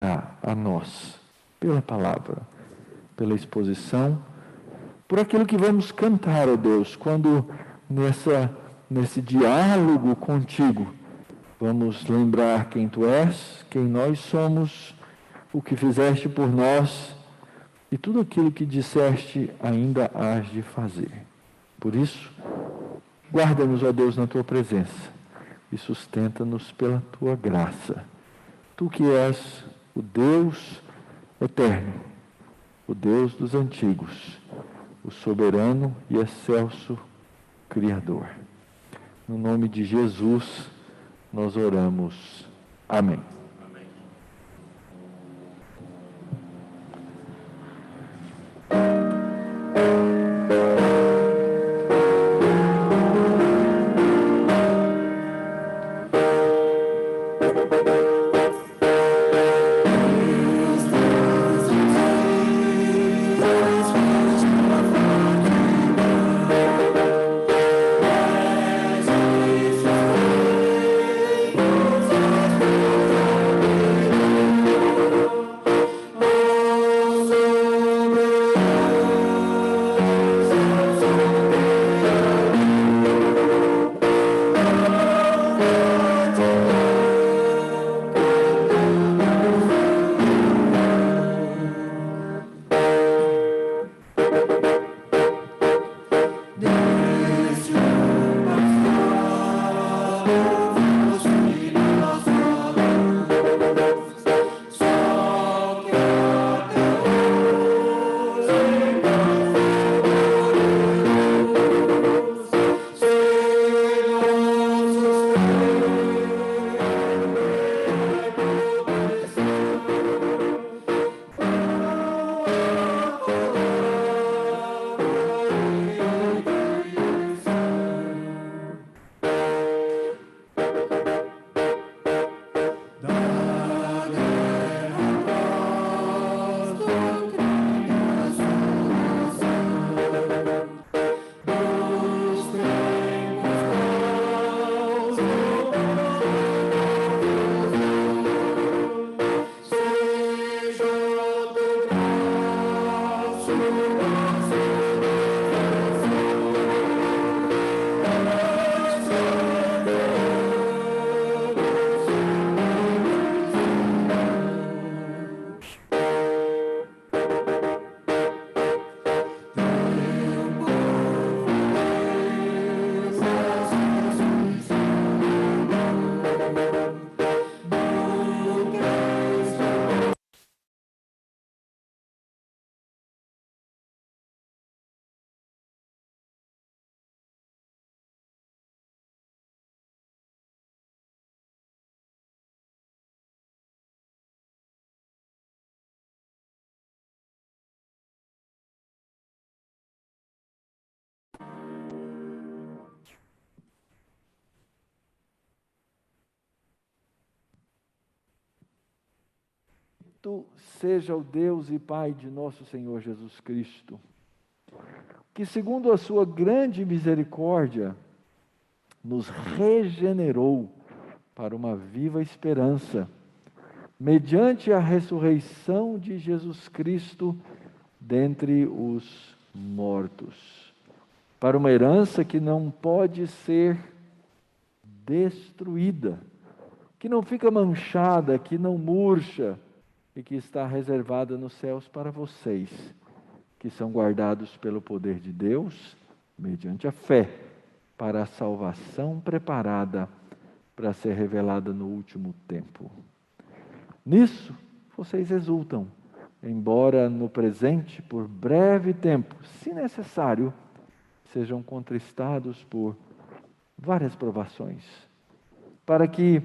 a nós, pela palavra, pela exposição, por aquilo que vamos cantar, ó Deus, quando nesse diálogo contigo, vamos lembrar quem tu és, quem nós somos, o que fizeste por nós e tudo aquilo que disseste ainda hás de fazer. Por isso, guarda-nos, ó Deus, na tua presença e sustenta-nos pela tua graça. Tu que és o Deus eterno, o Deus dos antigos, o soberano e excelso Criador. No nome de Jesus, nós oramos. Amém. Tu seja o Deus e Pai de nosso Senhor Jesus Cristo, que segundo a sua grande misericórdia, nos regenerou para uma viva esperança, mediante a ressurreição de Jesus Cristo dentre os mortos, para uma herança que não pode ser destruída, que não fica manchada, que não murcha, e que está reservada nos céus para vocês, que são guardados pelo poder de Deus, mediante a fé, para a salvação preparada para ser revelada no último tempo. Nisso, vocês exultam, embora no presente, por breve tempo, se necessário, sejam contristados por várias provações, para que,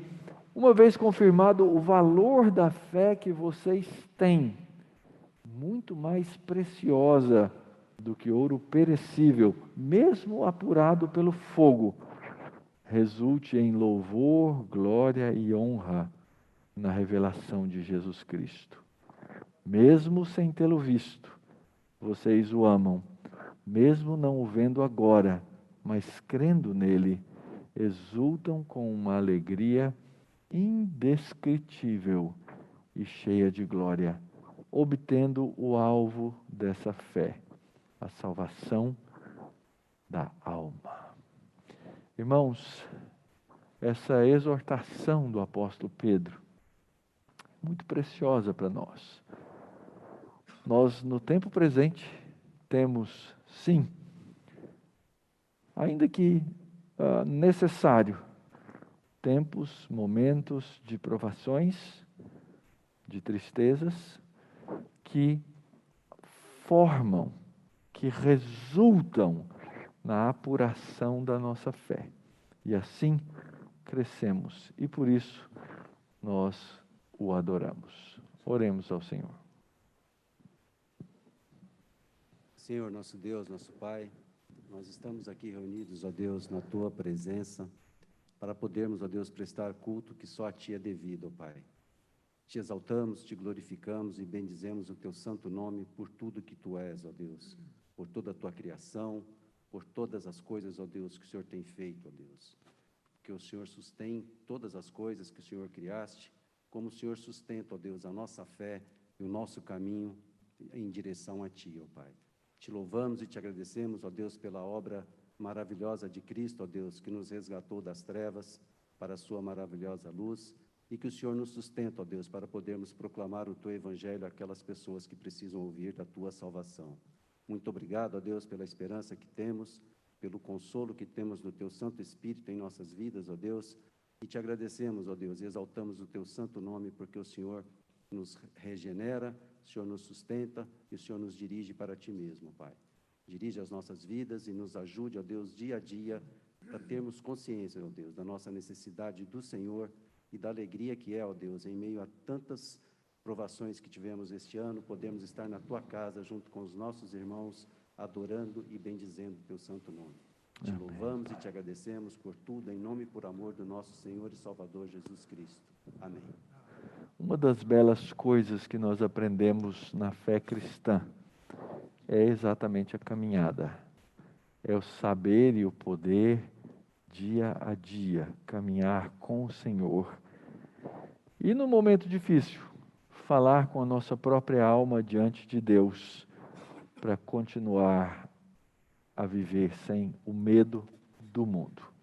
uma vez confirmado o valor da fé que vocês têm, muito mais preciosa do que ouro perecível, mesmo apurado pelo fogo, resulte em louvor, glória e honra na revelação de Jesus Cristo. Mesmo sem tê-lo visto, vocês o amam, mesmo não o vendo agora, mas crendo nele, exultam com uma alegria indescritível e cheia de glória, obtendo o alvo dessa fé, a salvação da alma. Irmãos, essa exortação do apóstolo Pedro, muito preciosa para nós. Nós, no tempo presente, temos, sim, ainda que necessário, tempos, momentos de provações, de tristezas, que formam, que resultam na apuração da nossa fé. E assim crescemos, e por isso nós o adoramos. Oremos ao Senhor. Senhor, nosso Deus, nosso Pai, nós estamos aqui reunidos, ó Deus, na Tua presença, para podermos, ó Deus, prestar culto que só a Ti é devido, ó Pai. Te exaltamos, Te glorificamos e bendizemos o Teu santo nome por tudo que Tu és, ó Deus, por toda a Tua criação, por todas as coisas, ó Deus, que o Senhor tem feito, ó Deus. Porque o Senhor sustém todas as coisas que o Senhor criaste, como o Senhor sustenta, ó Deus, a nossa fé e o nosso caminho em direção a Ti, ó Pai. Te louvamos e te agradecemos, ó Deus, pela obra maravilhosa de Cristo, ó Deus, que nos resgatou das trevas para a sua maravilhosa luz e que o Senhor nos sustenta, ó Deus, para podermos proclamar o Teu Evangelho àquelas pessoas que precisam ouvir da Tua salvação. Muito obrigado, ó Deus, pela esperança que temos, pelo consolo que temos no Teu Santo Espírito em nossas vidas, ó Deus, e te agradecemos, ó Deus, e exaltamos o Teu santo nome, porque o Senhor nos regenera, o Senhor nos sustenta e o Senhor nos dirige para Ti mesmo, Pai. Dirige as nossas vidas e nos ajude, ó Deus, dia a dia, a termos consciência, ó Deus, da nossa necessidade do Senhor e da alegria que é, ó Deus, em meio a tantas provações que tivemos este ano, podemos estar na Tua casa junto com os nossos irmãos, adorando e bendizendo o Teu santo nome. Te Amém, louvamos Pai. E te agradecemos por tudo, em nome e por amor do nosso Senhor e Salvador Jesus Cristo. Amém. Uma das belas coisas que nós aprendemos na fé cristã é exatamente a caminhada. É o saber e o poder, dia a dia, caminhar com o Senhor. E no momento difícil, falar com a nossa própria alma diante de Deus, para continuar a viver sem o medo do mundo.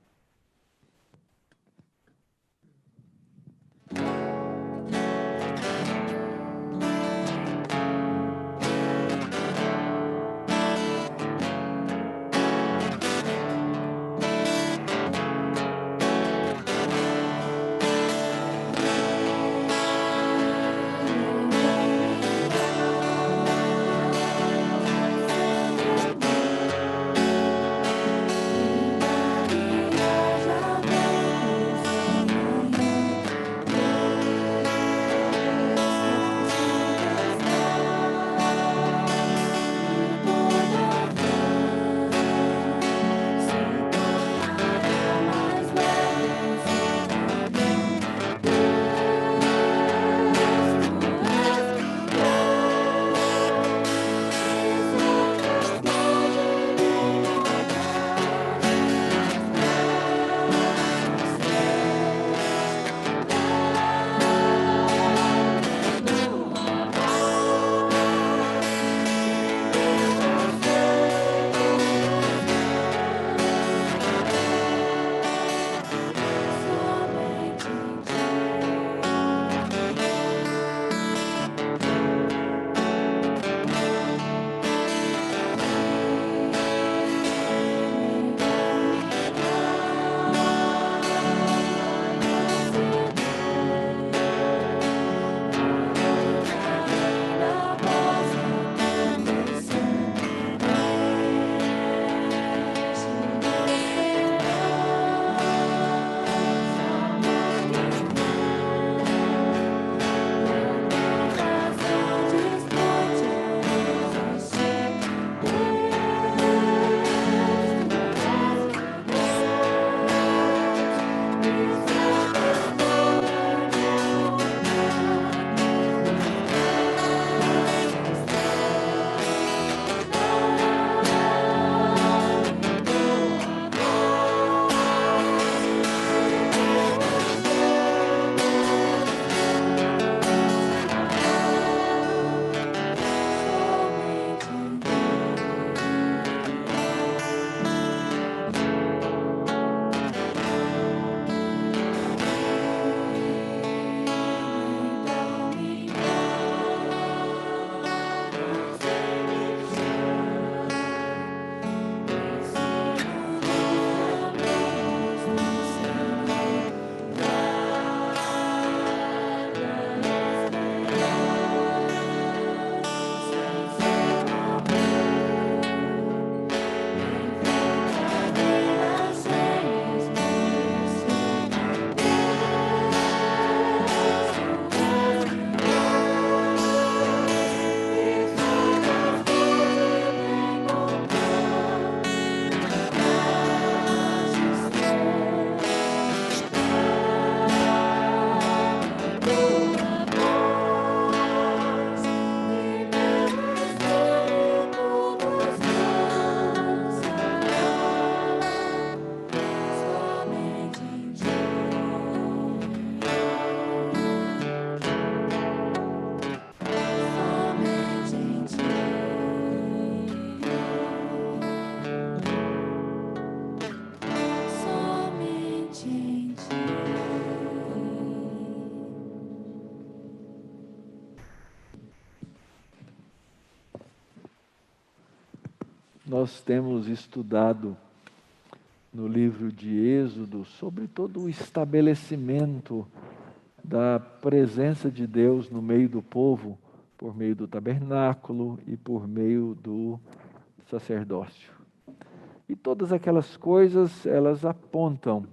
nós temos estudado no livro de Êxodo sobre todo o estabelecimento da presença de Deus no meio do povo, por meio do tabernáculo e por meio do sacerdócio. E todas aquelas coisas, elas apontam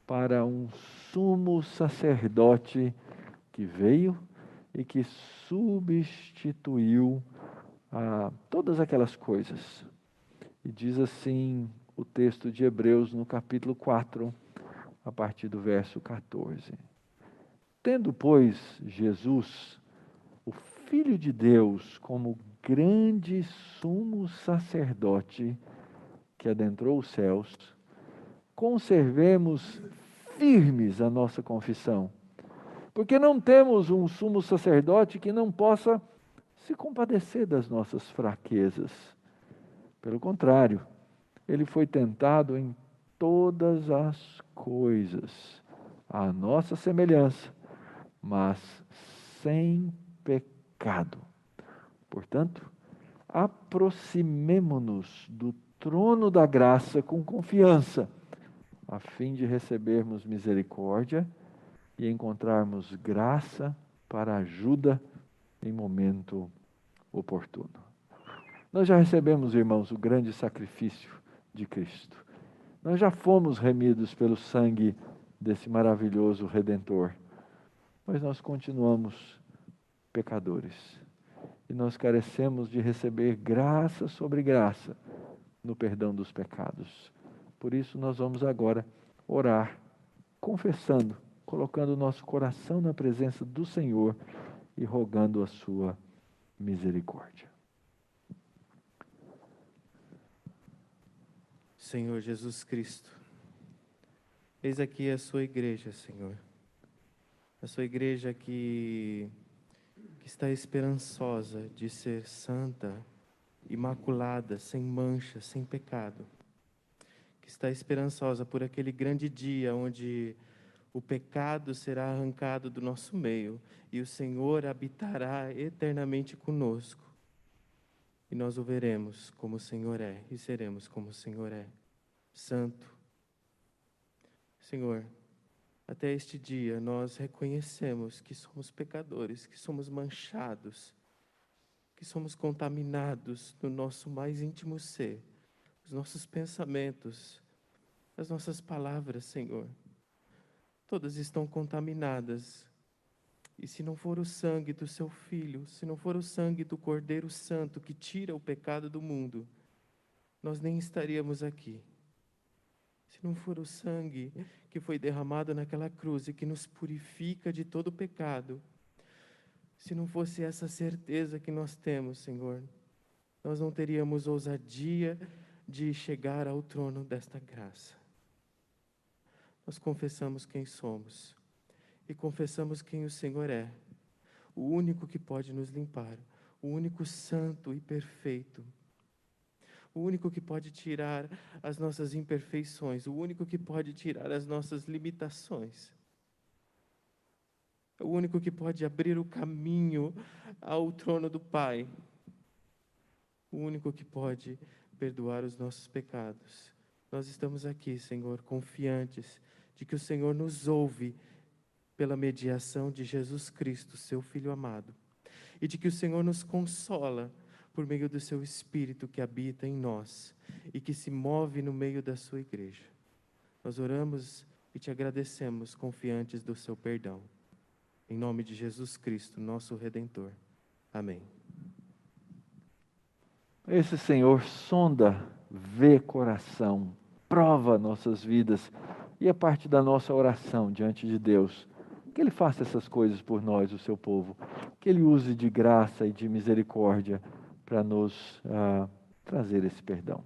para um sumo sacerdote que veio e que substituiu todas aquelas coisas. E diz assim o texto de Hebreus no capítulo 4, a partir do verso 14. Tendo, pois, Jesus, o Filho de Deus, como grande sumo sacerdote que adentrou os céus, conservemos firmes a nossa confissão, porque não temos um sumo sacerdote que não possa se compadecer das nossas fraquezas. Pelo contrário, ele foi tentado em todas as coisas, à nossa semelhança, mas sem pecado. Portanto, aproximemo-nos do trono da graça com confiança, a fim de recebermos misericórdia e encontrarmos graça para ajuda em momento oportuno. Nós já recebemos, irmãos, o grande sacrifício de Cristo. Nós já fomos remidos pelo sangue desse maravilhoso Redentor, mas nós continuamos pecadores. E nós carecemos de receber graça sobre graça no perdão dos pecados. Por isso nós vamos agora orar, confessando, colocando o nosso coração na presença do Senhor e rogando a sua misericórdia. Senhor Jesus Cristo, eis aqui a sua igreja, Senhor. A sua igreja que está esperançosa de ser santa, imaculada, sem mancha, sem pecado. Que está esperançosa por aquele grande dia onde o pecado será arrancado do nosso meio e o Senhor habitará eternamente conosco. E nós o veremos como o Senhor é e seremos como o Senhor é, santo. Senhor, até este dia nós reconhecemos que somos pecadores, que somos manchados, que somos contaminados no nosso mais íntimo ser, os nossos pensamentos, as nossas palavras, Senhor. Todas estão contaminadas. E se não for o sangue do seu Filho, se não for o sangue do Cordeiro Santo que tira o pecado do mundo, nós nem estaríamos aqui. Se não for o sangue que foi derramado naquela cruz e que nos purifica de todo pecado, se não fosse essa certeza que nós temos, Senhor, nós não teríamos ousadia de chegar ao trono desta graça. Nós confessamos quem somos e confessamos quem o Senhor é, o único que pode nos limpar, o único santo e perfeito, o único que pode tirar as nossas imperfeições, o único que pode tirar as nossas limitações, o único que pode abrir o caminho ao trono do Pai, o único que pode perdoar os nossos pecados. Nós estamos aqui, Senhor, confiantes de que o Senhor nos ouve pela mediação de Jesus Cristo, seu Filho amado, e de que o Senhor nos consola por meio do seu Espírito que habita em nós e que se move no meio da sua igreja. Nós oramos e te agradecemos, confiantes do seu perdão. Em nome de Jesus Cristo, nosso Redentor. Amém. Esse Senhor sonda, vê coração, prova nossas vidas e a parte da nossa oração diante de Deus. Que Ele faça essas coisas por nós, o seu povo. Que Ele use de graça e de misericórdia para nos trazer esse perdão.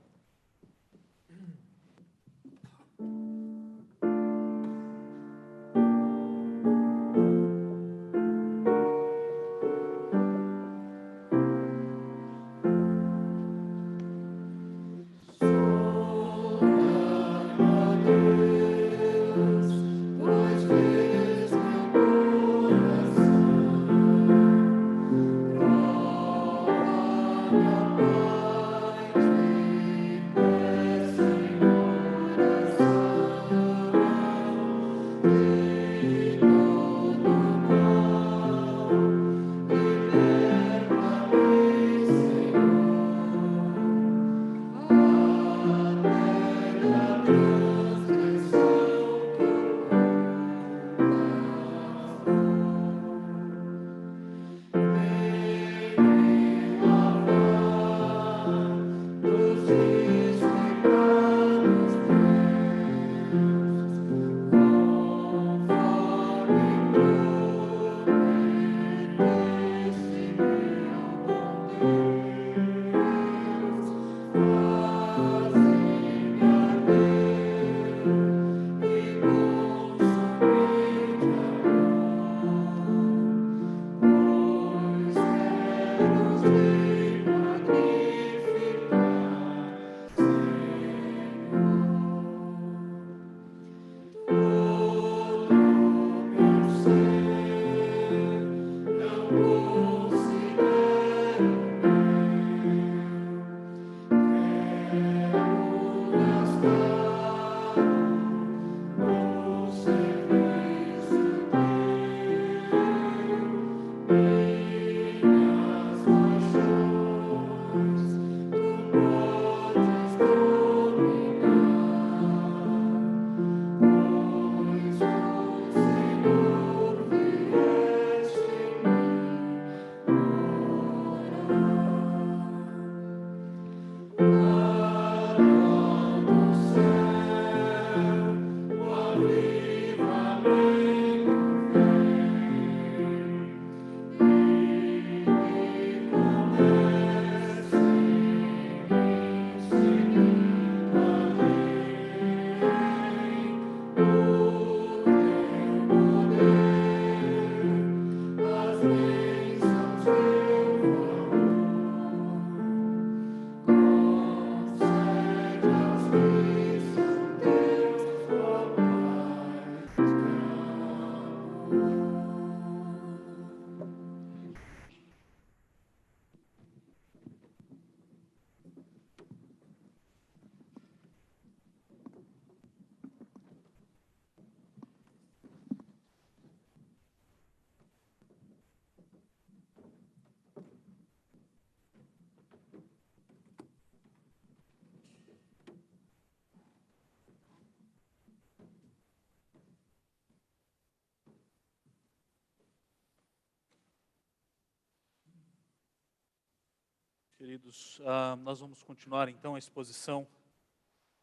Queridos, nós vamos continuar então a exposição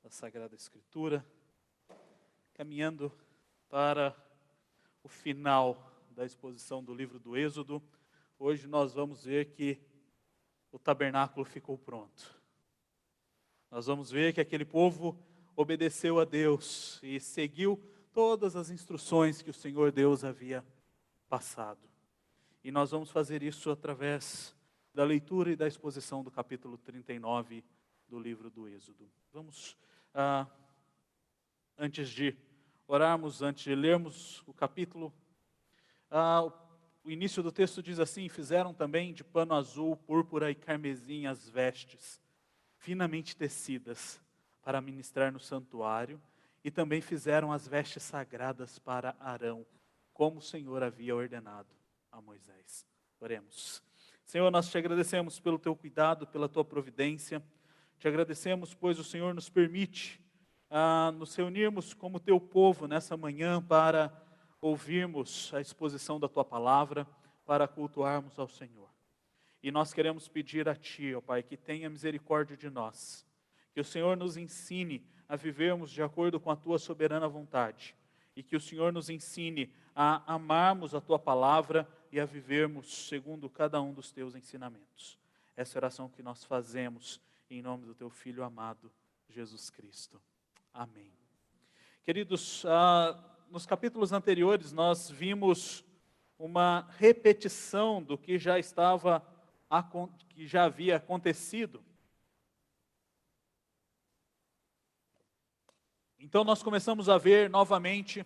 da Sagrada Escritura, caminhando para o final da exposição do livro do Êxodo. Hoje nós vamos ver que o tabernáculo ficou pronto. Nós vamos ver que aquele povo obedeceu a Deus e seguiu todas as instruções que o Senhor Deus havia passado. E nós vamos fazer isso através da leitura e da exposição do capítulo 39 do livro do Êxodo. Vamos, antes de orarmos, antes de lermos o capítulo, o início do texto diz assim: fizeram também de pano azul, púrpura e carmesim as vestes, finamente tecidas, para ministrar no santuário, e também fizeram as vestes sagradas para Arão, como o Senhor havia ordenado a Moisés. Oremos. Senhor, nós te agradecemos pelo teu cuidado, pela tua providência. Te agradecemos, pois o Senhor nos permite nos reunirmos como teu povo nessa manhã para ouvirmos a exposição da tua palavra, para cultuarmos ao Senhor. E nós queremos pedir a ti, ó Pai, que tenha misericórdia de nós, que o Senhor nos ensine a vivermos de acordo com a tua soberana vontade, e que o Senhor nos ensine a amarmos a tua palavra e a vivermos segundo cada um dos teus ensinamentos. Essa oração que nós fazemos em nome do teu Filho amado, Jesus Cristo. Amém. Queridos, nos capítulos anteriores nós vimos uma repetição do que já havia acontecido. Então nós começamos a ver novamente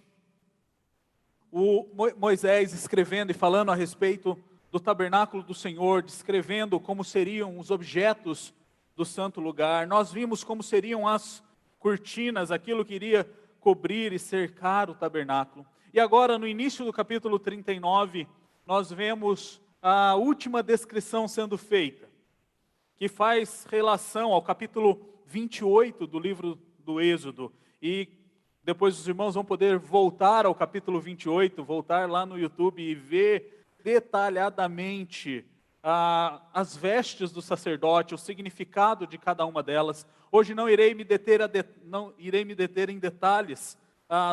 o Moisés escrevendo e falando a respeito do tabernáculo do Senhor, descrevendo como seriam os objetos do santo lugar. Nós vimos como seriam as cortinas, aquilo que iria cobrir e cercar o tabernáculo. E agora, no início do capítulo 39, nós vemos a última descrição sendo feita, que faz relação ao capítulo 28 do livro do Êxodo. E depois os irmãos vão poder voltar ao capítulo 28, voltar lá no YouTube e ver detalhadamente as vestes do sacerdote, o significado de cada uma delas. Hoje não irei me deter em detalhes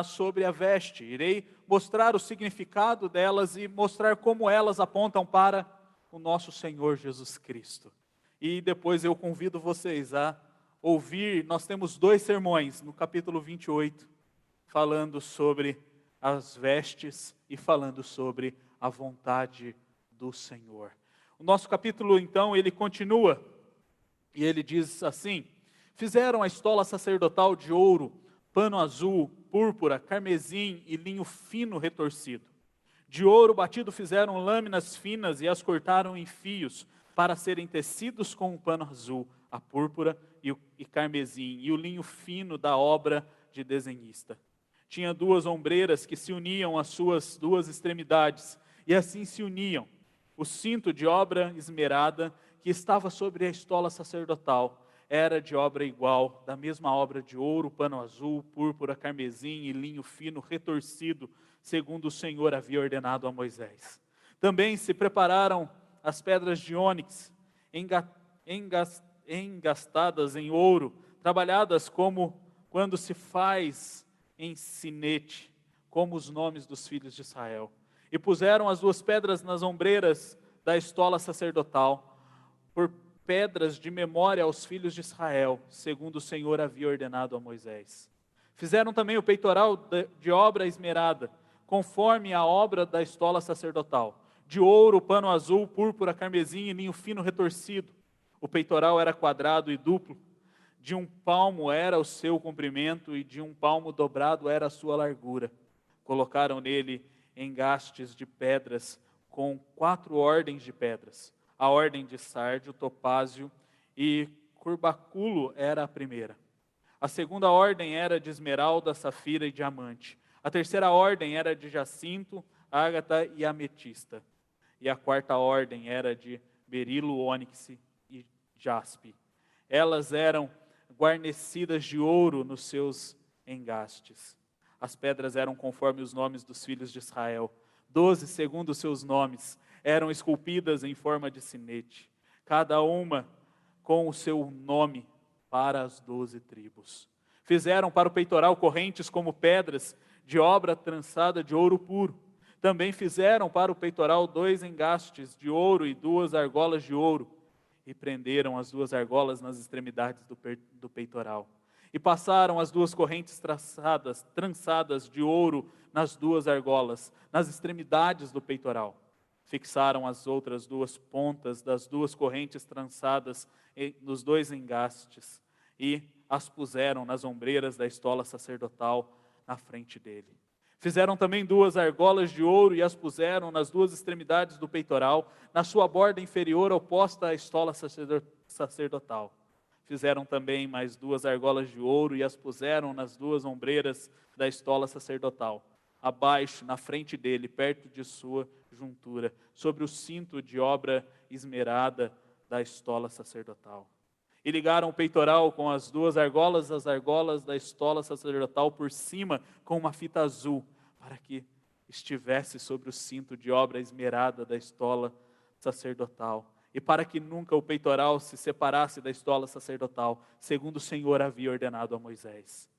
sobre a veste. Irei mostrar o significado delas e mostrar como elas apontam para o nosso Senhor Jesus Cristo. E depois eu convido vocês a ouvir, nós temos 2 sermões no capítulo 28, falando sobre as vestes e falando sobre a vontade do Senhor. O nosso capítulo, então, ele continua, e ele diz assim: fizeram a estola sacerdotal de ouro, pano azul, púrpura, carmesim e linho fino retorcido. De ouro batido fizeram lâminas finas e as cortaram em fios, para serem tecidos com o pano azul, a púrpura e carmesim, e o linho fino da obra de desenhista. Tinha 2 ombreiras que se uniam às suas 2 extremidades, e assim se uniam. O cinto de obra esmerada, que estava sobre a estola sacerdotal, era de obra igual, da mesma obra de ouro, pano azul, púrpura, carmesim e linho fino retorcido, segundo o Senhor havia ordenado a Moisés. Também se prepararam as pedras de ônix, engastadas em ouro, trabalhadas como quando se faz em sinete, como os nomes dos filhos de Israel. E puseram as 2 pedras nas ombreiras da estola sacerdotal, por pedras de memória aos filhos de Israel, segundo o Senhor havia ordenado a Moisés. Fizeram também o peitoral de obra esmerada, conforme a obra da estola sacerdotal, de ouro, pano azul, púrpura, carmesim e linho fino retorcido. O peitoral era quadrado e duplo, de 1 palmo era o seu comprimento e de 1 palmo dobrado era a sua largura. Colocaram nele engastes de pedras com 4 ordens de pedras. A ordem de sárdio, topázio e curbaculo era a primeira. A segunda ordem era de esmeralda, safira e diamante. A terceira ordem era de jacinto, ágata e ametista. E a quarta ordem era de berilo, ônix e jaspe. Elas eram guarnecidas de ouro nos seus engastes. As pedras eram conforme os nomes dos filhos de Israel. 12, segundo os seus nomes, eram esculpidas em forma de sinete. Cada uma com o seu nome para as 12 tribos. Fizeram para o peitoral correntes como pedras de obra trançada de ouro puro. Também fizeram para o peitoral 2 engastes de ouro e 2 argolas de ouro, e prenderam as 2 argolas nas extremidades do peitoral. E passaram as 2 correntes trançadas de ouro nas 2 argolas, nas extremidades do peitoral. Fixaram as outras 2 pontas das 2 correntes trançadas nos 2 engastes, e as puseram nas ombreiras da estola sacerdotal na frente dele. Fizeram também 2 argolas de ouro e as puseram nas 2 extremidades do peitoral, na sua borda inferior oposta à estola sacerdotal. Fizeram também mais 2 argolas de ouro e as puseram nas 2 ombreiras da estola sacerdotal, abaixo, na frente dele, perto de sua juntura, sobre o cinto de obra esmerada da estola sacerdotal. E ligaram o peitoral com as 2 argolas, as argolas da estola sacerdotal por cima com uma fita azul, para que estivesse sobre o cinto de obra esmerada da estola sacerdotal, e para que nunca o peitoral se separasse da estola sacerdotal, segundo o Senhor havia ordenado a Moisés.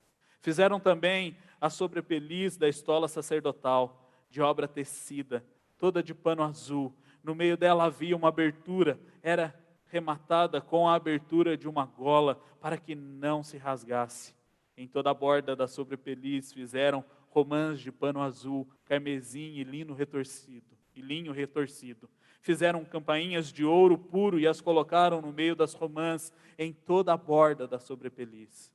Fizeram também a sobrepeliz da estola sacerdotal, de obra tecida, toda de pano azul. No meio dela havia uma abertura, era rematada com a abertura de uma gola, para que não se rasgasse. Em toda a borda da sobrepeliz fizeram romãs de pano azul, carmesim e linho retorcido. Fizeram campainhas de ouro puro e as colocaram no meio das romãs, em toda a borda da sobrepeliz.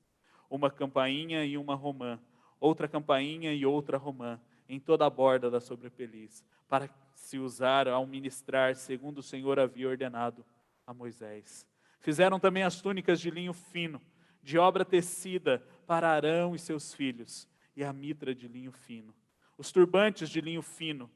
Uma campainha e uma romã, outra campainha e outra romã, em toda a borda da sobrepeliz, para se usar ao ministrar, segundo o Senhor havia ordenado a Moisés. Fizeram também as túnicas de linho fino, de obra tecida, para Arão e seus filhos, e a mitra de linho fino, os turbantes de linho fino,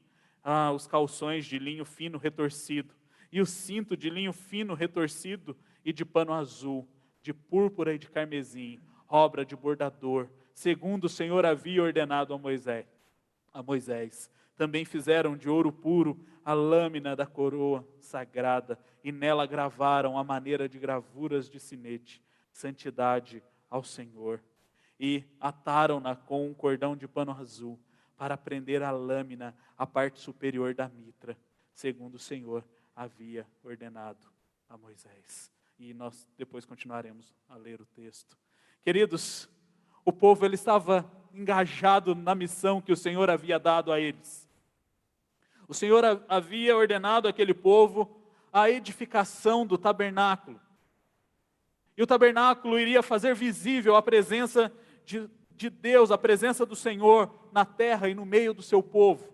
os calções de linho fino retorcido, e o cinto de linho fino retorcido e de pano azul, de púrpura e de carmesim, obra de bordador, segundo o Senhor havia ordenado a Moisés. Também fizeram de ouro puro a lâmina da coroa sagrada, e nela gravaram a maneira de gravuras de sinete, santidade ao Senhor. E ataram-na com um cordão de pano azul, para prender a lâmina à parte superior da mitra, segundo o Senhor havia ordenado a Moisés. E nós depois continuaremos a ler o texto. Queridos, o povo ele estava engajado na missão que o Senhor havia dado a eles. O Senhor havia ordenado àquele povo a edificação do tabernáculo. E o tabernáculo iria fazer visível a presença de Deus, a presença do Senhor na terra e no meio do seu povo.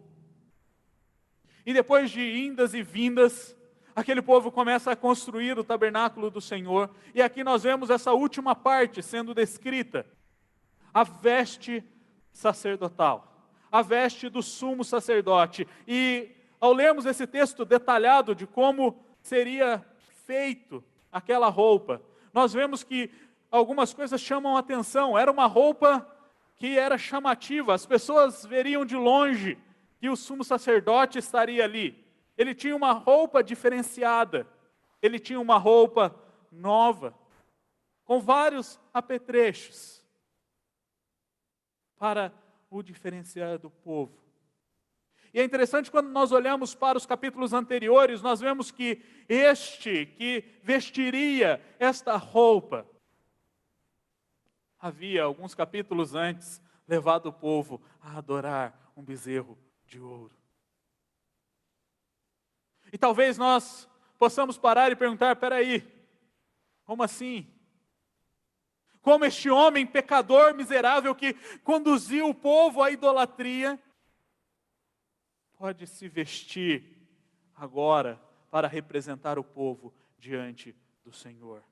E depois de indas e vindas, aquele povo começa a construir o tabernáculo do Senhor. E aqui nós vemos essa última parte sendo descrita. A veste sacerdotal, a veste do sumo sacerdote. E ao lermos esse texto detalhado de como seria feito aquela roupa, nós vemos que algumas coisas chamam a atenção. Era uma roupa que era chamativa, as pessoas veriam de longe que o sumo sacerdote estaria ali. Ele tinha uma roupa diferenciada, ele tinha uma roupa nova, com vários apetrechos, para o diferenciar do povo. E é interessante quando nós olhamos para os capítulos anteriores, nós vemos que este que vestiria esta roupa, havia alguns capítulos antes levado o povo a adorar um bezerro de ouro. E talvez nós possamos parar e perguntar, peraí, como assim? Como este homem pecador, miserável, que conduziu o povo à idolatria, pode se vestir agora para representar o povo diante do Senhor?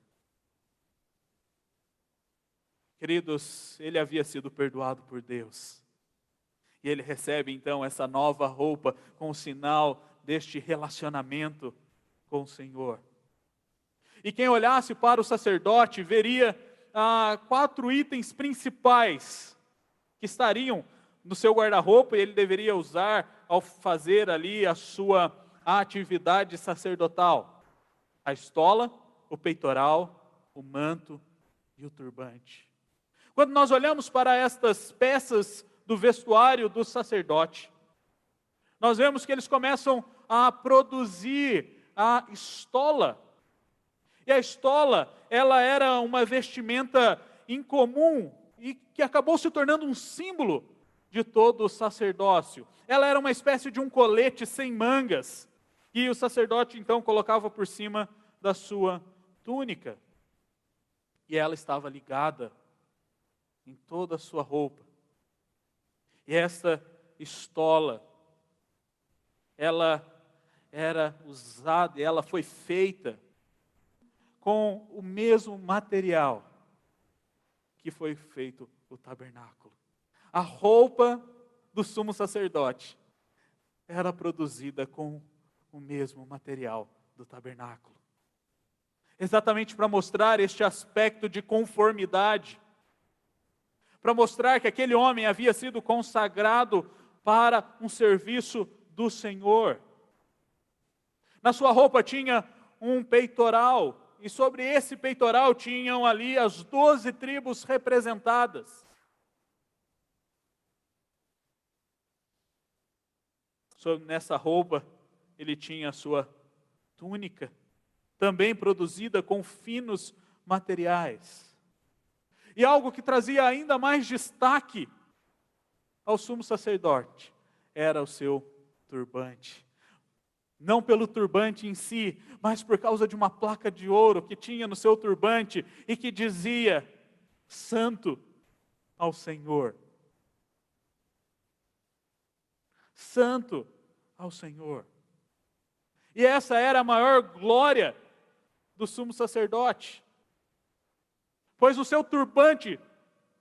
Queridos, ele havia sido perdoado por Deus. E ele recebe então essa nova roupa com o sinal deste relacionamento com o Senhor. E quem olhasse para o sacerdote veria 4 itens principais que estariam no seu guarda-roupa e ele deveria usar ao fazer ali a sua atividade sacerdotal. A estola, o peitoral, o manto e o turbante. Quando nós olhamos para estas peças do vestuário do sacerdote, nós vemos que eles começam a produzir a estola. E a estola, ela era uma vestimenta incomum e que acabou se tornando um símbolo de todo o sacerdócio. Ela era uma espécie de um colete sem mangas, que o sacerdote então colocava por cima da sua túnica. E ela estava ligada em toda a sua roupa. E essa estola, ela era usada, ela foi feita com o mesmo material que foi feito o tabernáculo. A roupa do sumo sacerdote era produzida com o mesmo material do tabernáculo. Exatamente para mostrar este aspecto de conformidade, para mostrar que aquele homem havia sido consagrado para um serviço do Senhor. Na sua roupa tinha um peitoral, e sobre esse peitoral tinham ali as 12 tribos representadas. Nessa roupa, ele tinha a sua túnica, também produzida com finos materiais. E algo que trazia ainda mais destaque ao sumo sacerdote era o seu turbante. Não pelo turbante em si, mas por causa de uma placa de ouro que tinha no seu turbante e que dizia: Santo ao Senhor. Santo ao Senhor. E essa era a maior glória do sumo sacerdote, pois o seu turbante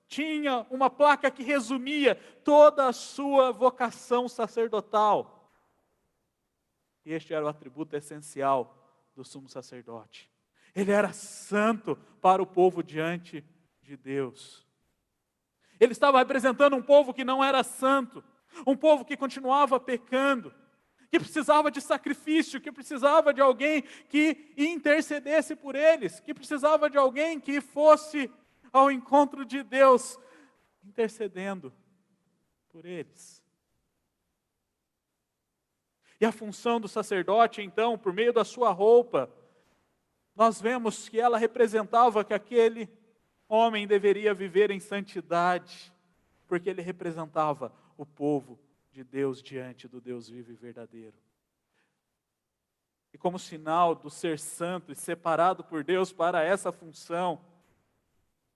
tinha uma placa que resumia toda a sua vocação sacerdotal. E este era o atributo essencial do sumo sacerdote. Ele era santo para o povo diante de Deus. Ele estava representando um povo que não era santo, um povo que continuava pecando, que precisava de sacrifício, que precisava de alguém que intercedesse por eles, que precisava de alguém que fosse ao encontro de Deus, intercedendo por eles. E a função do sacerdote, então, por meio da sua roupa, nós vemos que ela representava que aquele homem deveria viver em santidade, porque ele representava o povo de Deus diante do Deus vivo e verdadeiro. E como sinal do ser santo e separado por Deus para essa função,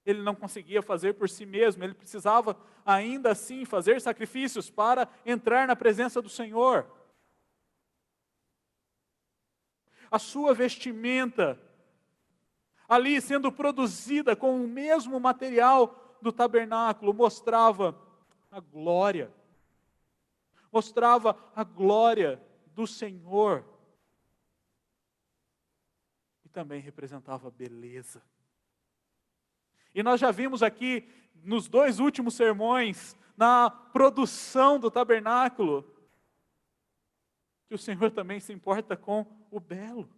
ele não conseguia fazer por si mesmo, ele precisava ainda assim fazer sacrifícios para entrar na presença do Senhor. A sua vestimenta, ali sendo produzida com o mesmo material do tabernáculo, mostrava a glória do Senhor. E também representava beleza. E nós já vimos aqui, nos 2 últimos sermões, na produção do tabernáculo, que o Senhor também se importa com o belo.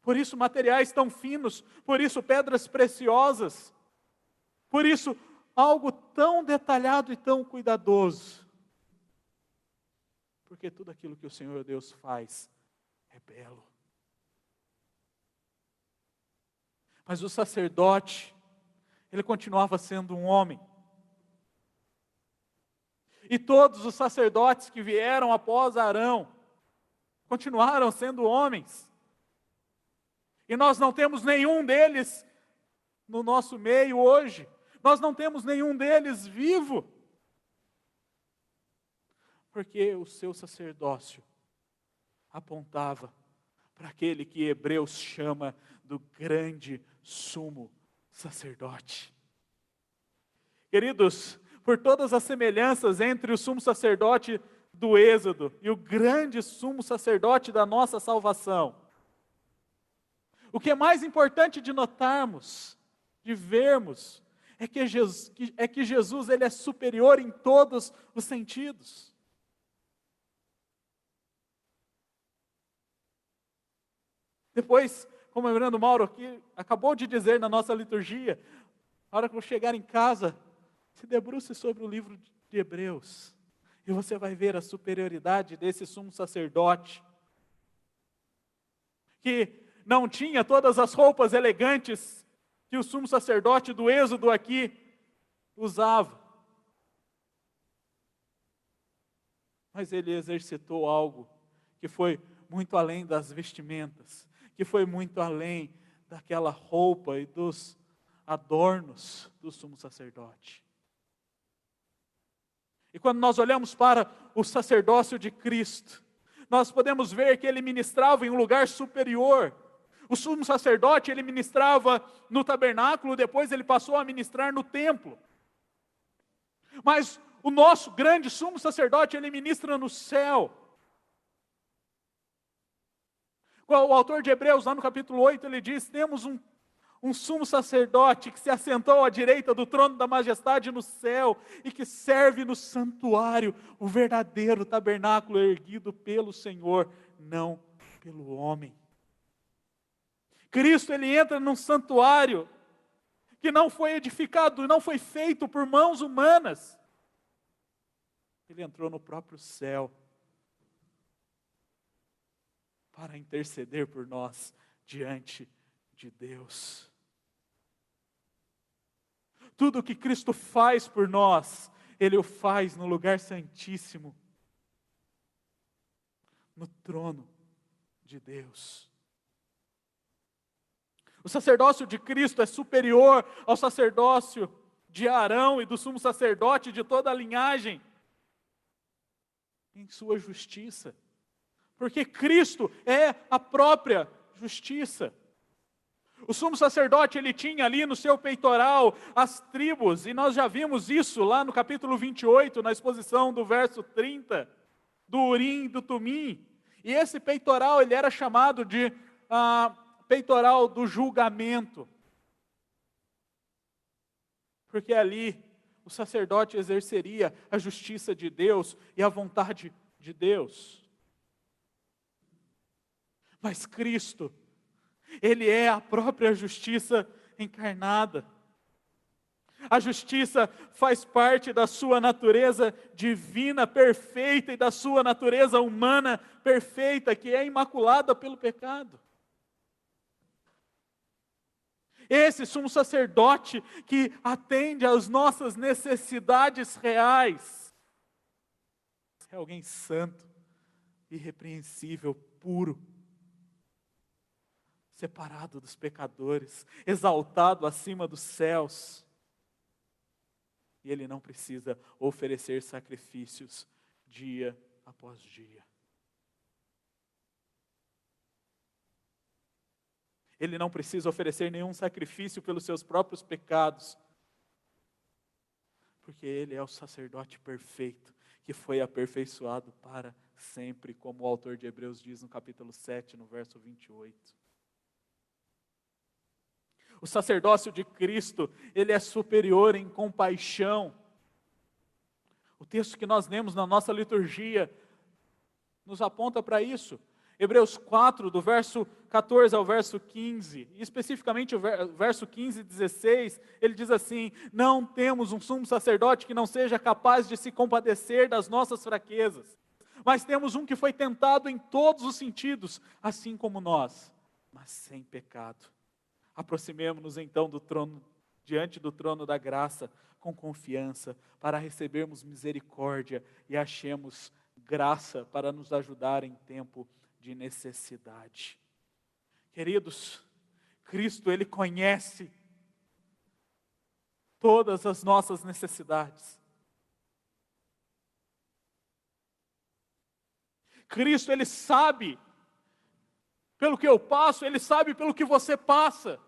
Por isso materiais tão finos, por isso pedras preciosas, por isso algo tão detalhado e tão cuidadoso. Porque tudo aquilo que o Senhor Deus faz é belo. Mas o sacerdote, ele continuava sendo um homem. E todos os sacerdotes que vieram após Arão continuaram sendo homens. E nós não temos nenhum deles no nosso meio hoje. Nós não temos nenhum deles vivo. Porque o seu sacerdócio apontava para aquele que Hebreus chama do grande sumo sacerdote. Queridos, por todas as semelhanças entre o sumo sacerdote do Êxodo e o grande sumo sacerdote da nossa salvação, o que é mais importante de notarmos, de vermos, é que Jesus ele é superior em todos os sentidos. Depois, como o reverendo Mauro aqui acabou de dizer na nossa liturgia, na hora que eu chegar em casa, se debruce sobre o livro de Hebreus, e você vai ver a superioridade desse sumo sacerdote, que não tinha todas as roupas elegantes que o sumo sacerdote do Êxodo aqui usava. Mas ele exercitou algo que foi muito além das vestimentas, que foi muito além daquela roupa e dos adornos do sumo sacerdote. E quando nós olhamos para o sacerdócio de Cristo, nós podemos ver que ele ministrava em um lugar superior. O sumo sacerdote, ele ministrava no tabernáculo, depois ele passou a ministrar no templo. Mas o nosso grande sumo sacerdote, ele ministra no céu. O autor de Hebreus, lá no capítulo 8, ele diz: temos um sumo sacerdote que se assentou à direita do trono da majestade no céu e que serve no santuário, o verdadeiro tabernáculo erguido pelo Senhor, não pelo homem. Cristo, ele entra num santuário que não foi edificado, não foi feito por mãos humanas. Ele entrou no próprio céu para interceder por nós diante de Deus. Tudo o que Cristo faz por nós, Ele o faz no lugar santíssimo, no trono de Deus. O sacerdócio de Cristo é superior ao sacerdócio de Arão e do sumo sacerdote de toda a linhagem, em sua justiça, porque Cristo é a própria justiça. O sumo sacerdote, ele tinha ali no seu peitoral as tribos, e nós já vimos isso lá no capítulo 28, na exposição do verso 30, do Urim e do Tumim. E esse peitoral, ele era chamado de peitoral do julgamento, porque ali o sacerdote exerceria a justiça de Deus e a vontade de Deus. Mas Cristo, Ele é a própria justiça encarnada. A justiça faz parte da sua natureza divina perfeita e da sua natureza humana perfeita, que é imaculada pelo pecado. Esse sumo sacerdote que atende às nossas necessidades reais é alguém santo, irrepreensível, puro, separado dos pecadores, exaltado acima dos céus. E ele não precisa oferecer sacrifícios dia após dia. Ele não precisa oferecer nenhum sacrifício pelos seus próprios pecados, porque ele é o sacerdote perfeito, que foi aperfeiçoado para sempre, como o autor de Hebreus diz no capítulo 7, no verso 28. O sacerdócio de Cristo, ele é superior em compaixão. O texto que nós lemos na nossa liturgia nos aponta para isso. Hebreus 4, do verso 14 ao verso 15, e especificamente o verso 15 e 16, ele diz assim: não temos um sumo sacerdote que não seja capaz de se compadecer das nossas fraquezas, mas temos um que foi tentado em todos os sentidos, assim como nós, mas sem pecado. Aproximemo-nos então do trono, diante do trono da graça, com confiança, para recebermos misericórdia e achemos graça para nos ajudar em tempo de necessidade. Queridos, Cristo, Ele conhece todas as nossas necessidades. Cristo, Ele sabe pelo que eu passo, Ele sabe pelo que você passa.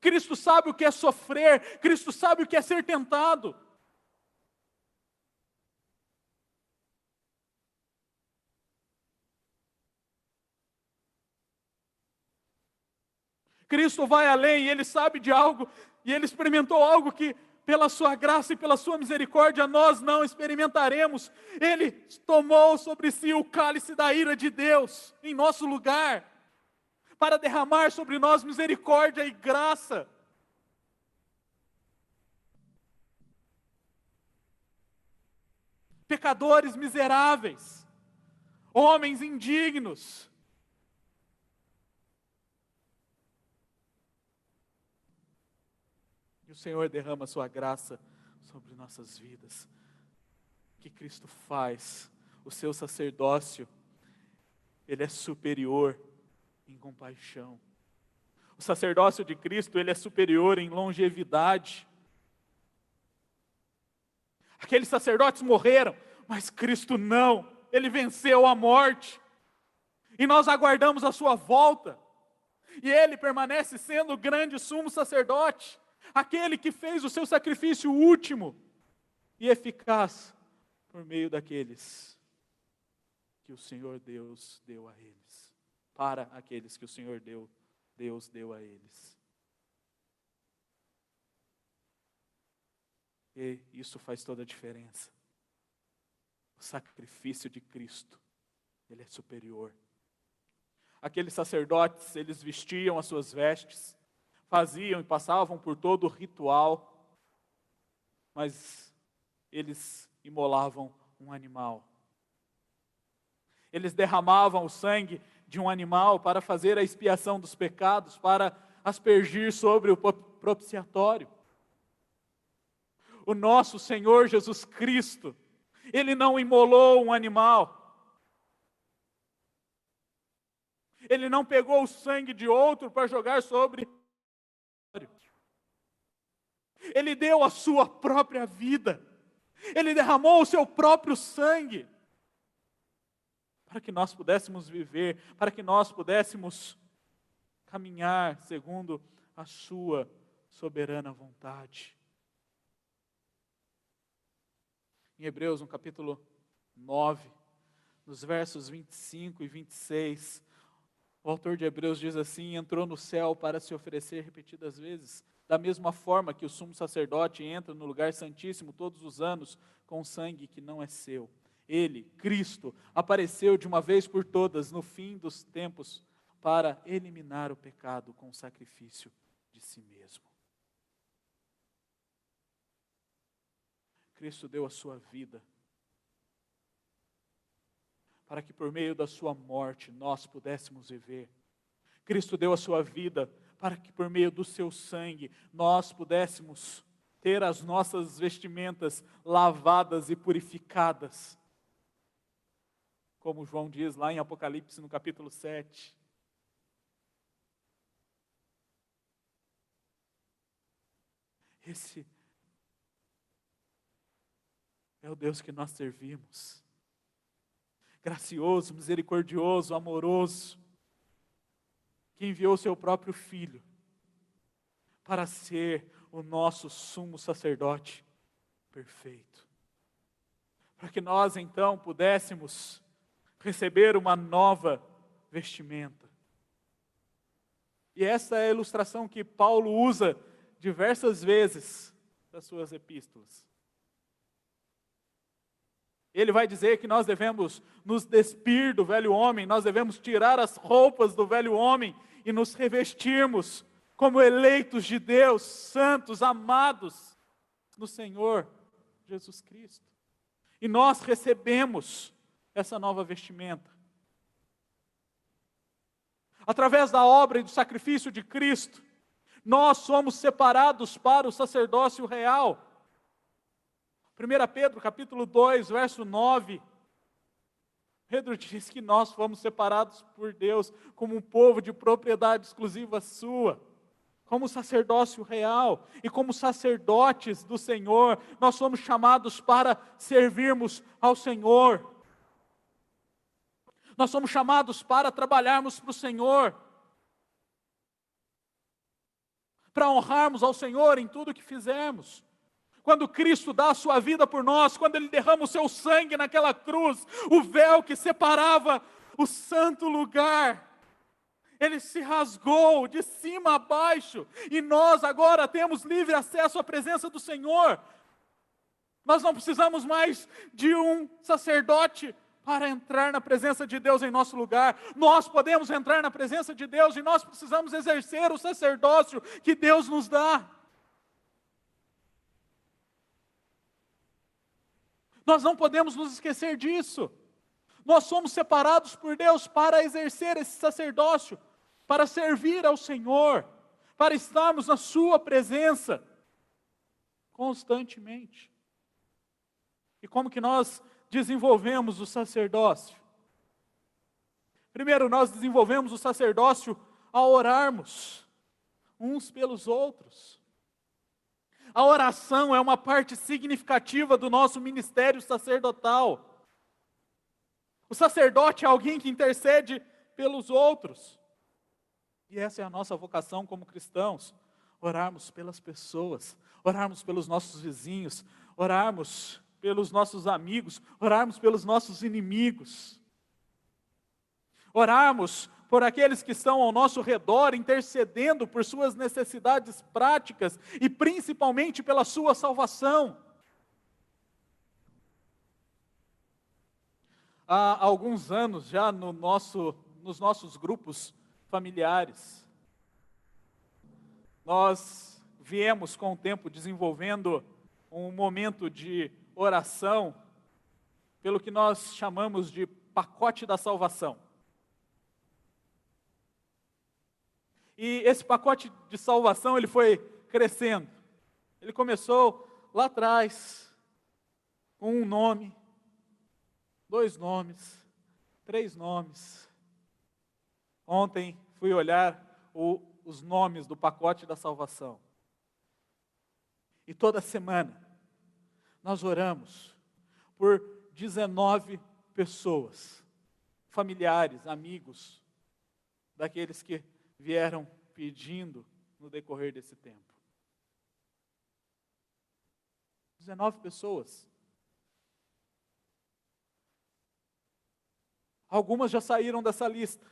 Cristo sabe o que é sofrer, Cristo sabe o que é ser tentado. Cristo vai além, e Ele sabe de algo, e Ele experimentou algo que pela sua graça e pela sua misericórdia, nós não experimentaremos. Ele tomou sobre si o cálice da ira de Deus, em nosso lugar, para derramar sobre nós misericórdia e graça. Pecadores miseráveis, homens indignos, e o Senhor derrama a sua graça sobre nossas vidas. O que Cristo faz? O seu sacerdócio, ele é superior em compaixão. O sacerdócio de Cristo, ele é superior em longevidade. Aqueles sacerdotes morreram, mas Cristo não. Ele venceu a morte. E nós aguardamos a sua volta. E Ele permanece sendo o grande sumo sacerdote. Aquele que fez o seu sacrifício último e eficaz por meio daqueles que o Senhor Deus deu a eles. Para aqueles que o Senhor Deus deu a eles. E isso faz toda a diferença. O sacrifício de Cristo, ele é superior. Aqueles sacerdotes, eles vestiam as suas vestes, faziam e passavam por todo o ritual, mas eles imolavam um animal. Eles derramavam o sangue de um animal para fazer a expiação dos pecados, para aspergir sobre o propiciatório. O nosso Senhor Jesus Cristo, Ele não imolou um animal. Ele não pegou o sangue de outro para jogar sobre. Ele deu a sua própria vida. Ele derramou o seu próprio sangue. Para que nós pudéssemos viver, para que nós pudéssemos caminhar segundo a sua soberana vontade. Em Hebreus, no capítulo 9, nos versos 25 e 26, o autor de Hebreus diz assim: entrou no céu para se oferecer repetidas vezes, da mesma forma que o sumo sacerdote entra no lugar santíssimo todos os anos com sangue que não é seu. Ele, Cristo, apareceu de uma vez por todas no fim dos tempos para eliminar o pecado com o sacrifício de si mesmo. Cristo deu a sua vida para que por meio da sua morte nós pudéssemos viver. Cristo deu a sua vida para que por meio do seu sangue nós pudéssemos ter as nossas vestimentas lavadas e purificadas. Como João diz lá em Apocalipse no capítulo 7. Esse é o Deus que nós servimos. Gracioso, misericordioso, amoroso, que enviou seu próprio Filho para ser o nosso sumo sacerdote perfeito. Para que nós então pudéssemos receber uma nova vestimenta. E essa é a ilustração que Paulo usa diversas vezes nas suas epístolas. Ele vai dizer que nós devemos nos despir do velho homem, nós devemos tirar as roupas do velho homem e nos revestirmos como eleitos de Deus, santos, amados no Senhor Jesus Cristo. E nós recebemos essa nova vestimenta. Através da obra e do sacrifício de Cristo, nós somos separados para o sacerdócio real. 1 Pedro, capítulo 2, verso 9. Pedro diz que nós fomos separados por Deus como um povo de propriedade exclusiva sua, como sacerdócio real e como sacerdotes do Senhor. Nós somos chamados para servirmos ao Senhor. Nós somos chamados para trabalharmos para o Senhor, para honrarmos ao Senhor em tudo que fizermos. Quando Cristo dá a sua vida por nós, quando Ele derrama o seu sangue naquela cruz, o véu que separava o santo lugar, Ele se rasgou de cima a baixo, e nós agora temos livre acesso à presença do Senhor. Nós não precisamos mais de um sacerdote para entrar na presença de Deus em nosso lugar. Nós podemos entrar na presença de Deus e nós precisamos exercer o sacerdócio que Deus nos dá. Nós não podemos nos esquecer disso. Nós somos separados por Deus para exercer esse sacerdócio, para servir ao Senhor, para estarmos na sua presença constantemente. E como que nós desenvolvemos o sacerdócio? Primeiro, nós desenvolvemos o sacerdócio ao orarmos uns pelos outros. A oração é uma parte significativa do nosso ministério sacerdotal. O sacerdote é alguém que intercede pelos outros. E essa é a nossa vocação como cristãos: orarmos pelas pessoas, orarmos pelos nossos vizinhos, orarmos pelos nossos amigos, orarmos pelos nossos inimigos. Orarmos por aqueles que estão ao nosso redor, intercedendo por suas necessidades práticas e principalmente pela sua salvação. Há alguns anos já nos nossos grupos familiares, nós viemos com o tempo desenvolvendo um momento de oração, pelo que nós chamamos de pacote da salvação. E esse pacote de salvação, ele foi crescendo. Ele começou lá atrás, com um nome, 2 nomes, 3 nomes. Ontem fui olhar os nomes do pacote da salvação. E toda semana nós oramos por 19 pessoas, familiares, amigos, daqueles que vieram pedindo no decorrer desse tempo. 19 pessoas. Algumas já saíram dessa lista.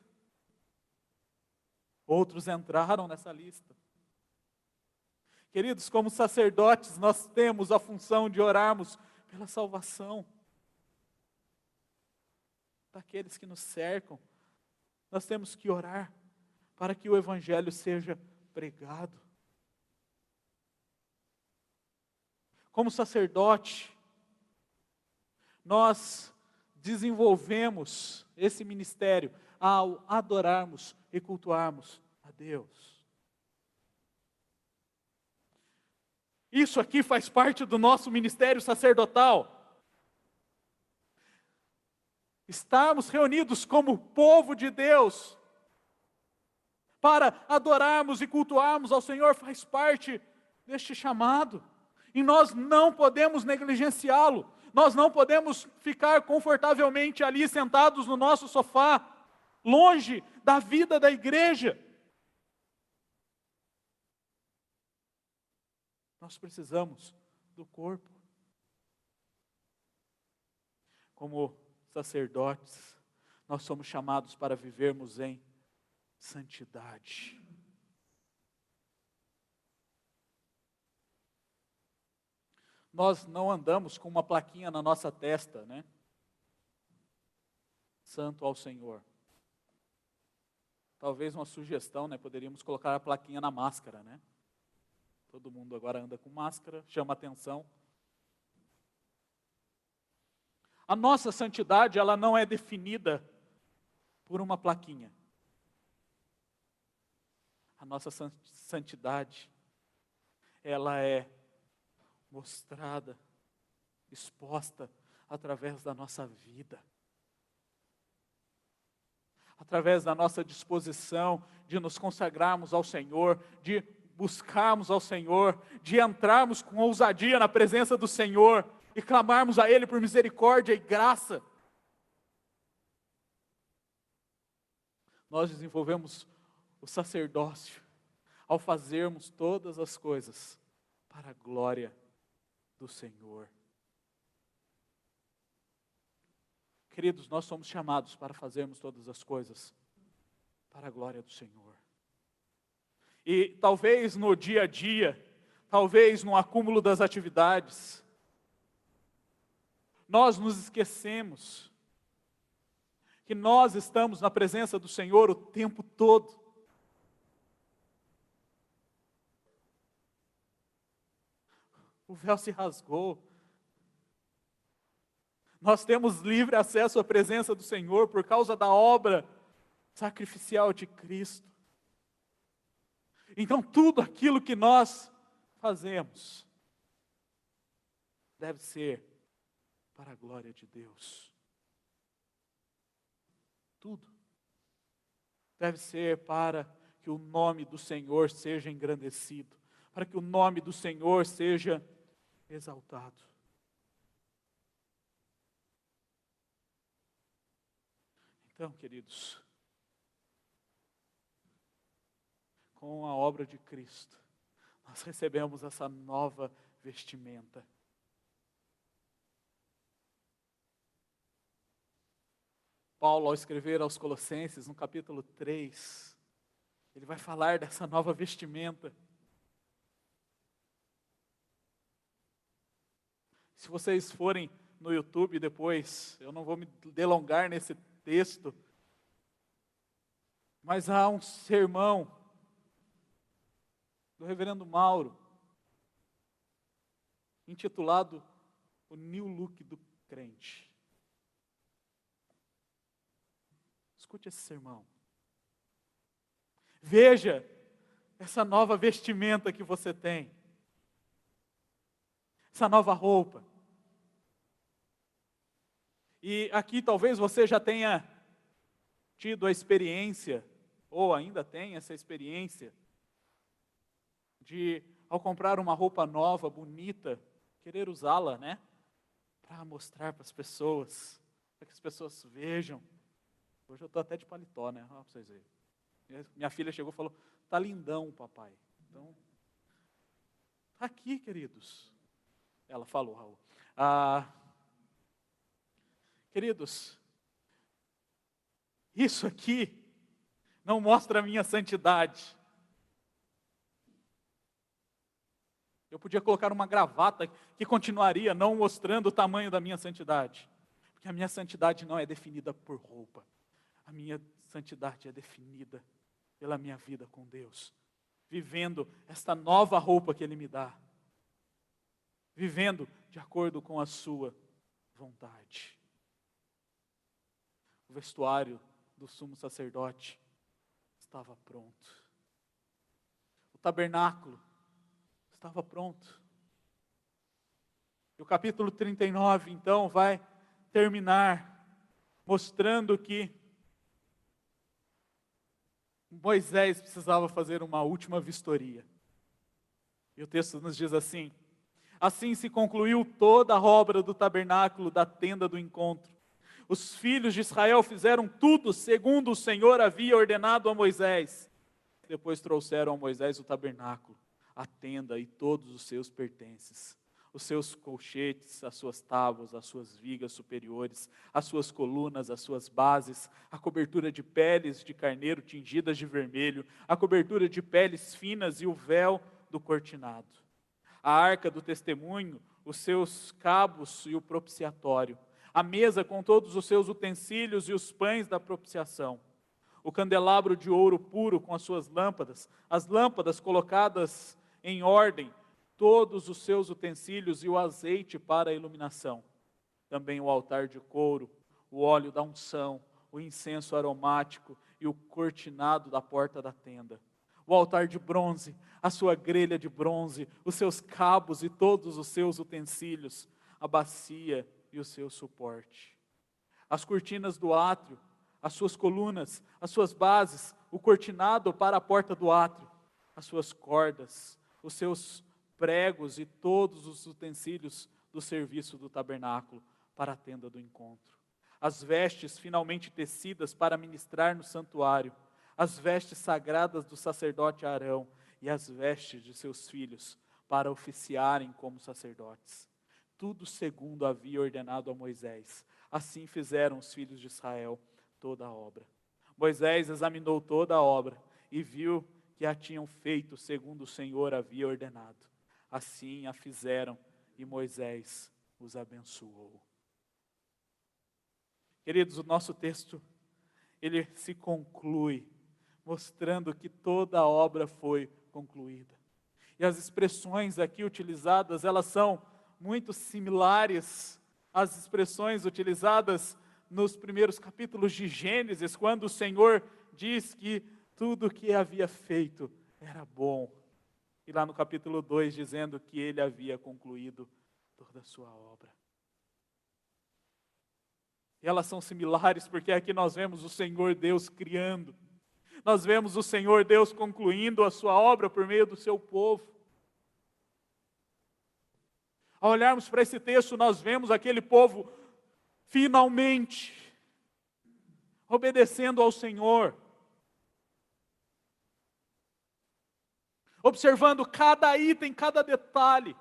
Outros entraram nessa lista. Queridos, como sacerdotes, nós temos a função de orarmos pela salvação daqueles que nos cercam. Nós temos que orar para que o Evangelho seja pregado. Como sacerdote, nós desenvolvemos esse ministério ao adorarmos e cultuarmos a Deus. Isso aqui faz parte do nosso ministério sacerdotal. Estarmos reunidos como povo de Deus para adorarmos e cultuarmos ao Senhor faz parte deste chamado. E nós não podemos negligenciá-lo. Nós não podemos ficar confortavelmente ali sentados no nosso sofá, longe da vida da igreja. Nós precisamos do corpo. Como sacerdotes, nós somos chamados para vivermos em santidade. Nós não andamos com uma plaquinha na nossa testa, né? Santo ao Senhor. Talvez uma sugestão, né? Poderíamos colocar a plaquinha na máscara, né? Todo mundo agora anda com máscara, chama atenção. A nossa santidade, ela não é definida por uma plaquinha. A nossa santidade, ela é mostrada, exposta através da nossa vida. Através da nossa disposição de nos consagrarmos ao Senhor, de buscarmos ao Senhor, de entrarmos com ousadia na presença do Senhor e clamarmos a Ele por misericórdia e graça. Nós desenvolvemos o sacerdócio ao fazermos todas as coisas para a glória do Senhor. Queridos, nós somos chamados para fazermos todas as coisas para a glória do Senhor. E talvez no dia a dia, talvez no acúmulo das atividades, nós nos esquecemos que nós estamos na presença do Senhor o tempo todo. O véu se rasgou. Nós temos livre acesso à presença do Senhor por causa da obra sacrificial de Cristo. Então, tudo aquilo que nós fazemos deve ser para a glória de Deus. Tudo deve ser para que o nome do Senhor seja engrandecido, para que o nome do Senhor seja exaltado. Então, queridos, com a obra de Cristo, nós recebemos essa nova vestimenta. Paulo, ao escrever aos Colossenses, no capítulo 3, ele vai falar dessa nova vestimenta. Se vocês forem no YouTube depois, eu não vou me delongar nesse texto, mas há um sermão do reverendo Mauro, intitulado O New Look do Crente. Escute esse sermão. Veja essa nova vestimenta que você tem, essa nova roupa. E aqui talvez você já tenha tido a experiência, ou ainda tem essa experiência, de, ao comprar uma roupa nova, bonita, querer usá-la, né? Para mostrar para as pessoas, para que as pessoas vejam. Hoje eu estou até de paletó, né? Olha para vocês verem. Minha filha chegou e falou, tá lindão, papai. Então, tá aqui, queridos. Ela falou, Raul. Queridos, isso aqui não mostra a minha santidade. Eu podia colocar uma gravata que continuaria não mostrando o tamanho da minha santidade. Porque a minha santidade não é definida por roupa. A minha santidade é definida pela minha vida com Deus. Vivendo esta nova roupa que Ele me dá. Vivendo de acordo com a sua vontade. O vestuário do sumo sacerdote estava pronto. O tabernáculo estava pronto. E o capítulo 39, então, vai terminar mostrando que Moisés precisava fazer uma última vistoria. E o texto nos diz assim: assim se concluiu toda a obra do tabernáculo da tenda do encontro. Os filhos de Israel fizeram tudo segundo o Senhor havia ordenado a Moisés. Depois trouxeram a Moisés o tabernáculo, a tenda e todos os seus pertences, os seus colchetes, as suas tábuas, as suas vigas superiores, as suas colunas, as suas bases, a cobertura de peles de carneiro tingidas de vermelho, a cobertura de peles finas e o véu do cortinado, a arca do testemunho, os seus cabos e o propiciatório, a mesa com todos os seus utensílios e os pães da propiciação, o candelabro de ouro puro com as suas lâmpadas, as lâmpadas colocadas em ordem, todos os seus utensílios e o azeite para a iluminação. Também o altar de couro, o óleo da unção, o incenso aromático e o cortinado da porta da tenda. O altar de bronze, a sua grelha de bronze, os seus cabos e todos os seus utensílios, a bacia e o seu suporte. As cortinas do átrio, as suas colunas, as suas bases, o cortinado para a porta do átrio, as suas cordas, os seus pregos e todos os utensílios do serviço do tabernáculo para a tenda do encontro. As vestes finalmente tecidas para ministrar no santuário, as vestes sagradas do sacerdote Arão e as vestes de seus filhos para oficiarem como sacerdotes. Tudo segundo havia ordenado a Moisés. Assim fizeram os filhos de Israel toda a obra. Moisés examinou toda a obra e viu que a tinham feito segundo o Senhor havia ordenado. Assim a fizeram e Moisés os abençoou. Queridos, o nosso texto, ele se conclui mostrando que toda a obra foi concluída. E as expressões aqui utilizadas, elas são muito similares às expressões utilizadas nos primeiros capítulos de Gênesis, quando o Senhor diz que tudo o que havia feito era bom. E lá no capítulo 2, dizendo que ele havia concluído toda a sua obra. E elas são similares porque aqui nós vemos o Senhor Deus criando. Nós vemos o Senhor Deus concluindo a sua obra por meio do seu povo. Ao olharmos para esse texto, nós vemos aquele povo finalmente obedecendo ao Senhor, observando cada item, cada detalhe.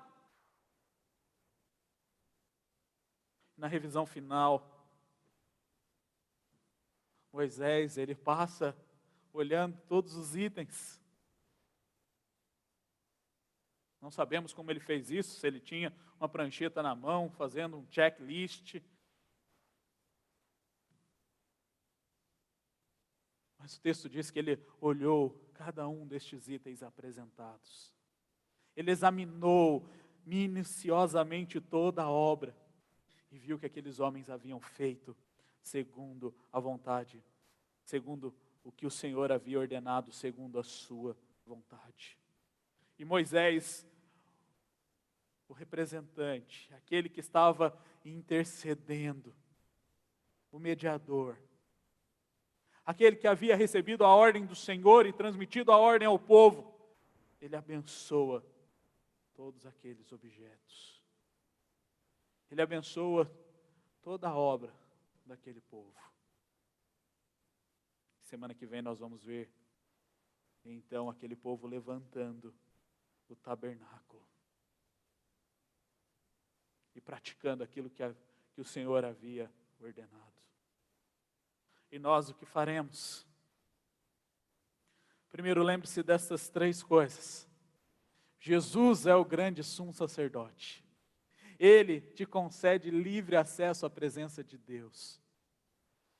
Na revisão final, Moisés, ele passa olhando todos os itens. Não sabemos como ele fez isso, se ele tinha uma prancheta na mão, fazendo um checklist. Mas o texto diz que ele olhou cada um destes itens apresentados. Ele examinou minuciosamente toda a obra e viu que aqueles homens haviam feito segundo a vontade, segundo o que o Senhor havia ordenado, segundo a sua vontade. E Moisés, o representante, aquele que estava intercedendo, o mediador, aquele que havia recebido a ordem do Senhor e transmitido a ordem ao povo, ele abençoa todos aqueles objetos. Ele abençoa toda a obra daquele povo. Semana que vem nós vamos ver, então, aquele povo levantando o tabernáculo e praticando aquilo que o Senhor havia ordenado. E nós o que faremos? Primeiro, lembre-se dessas 3 coisas. Jesus é o grande sumo sacerdote. Ele te concede livre acesso à presença de Deus.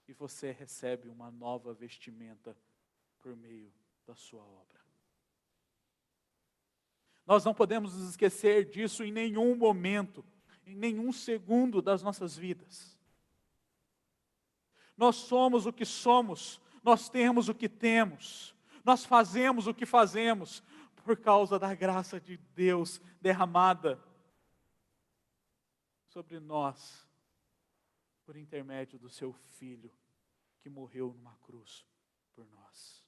E você recebe uma nova vestimenta por meio da sua obra. Nós não podemos nos esquecer disso em nenhum momento, em nenhum segundo das nossas vidas. Nós somos o que somos, nós temos o que temos, nós fazemos o que fazemos, por causa da graça de Deus derramada sobre nós, por intermédio do seu Filho, que morreu numa cruz por nós.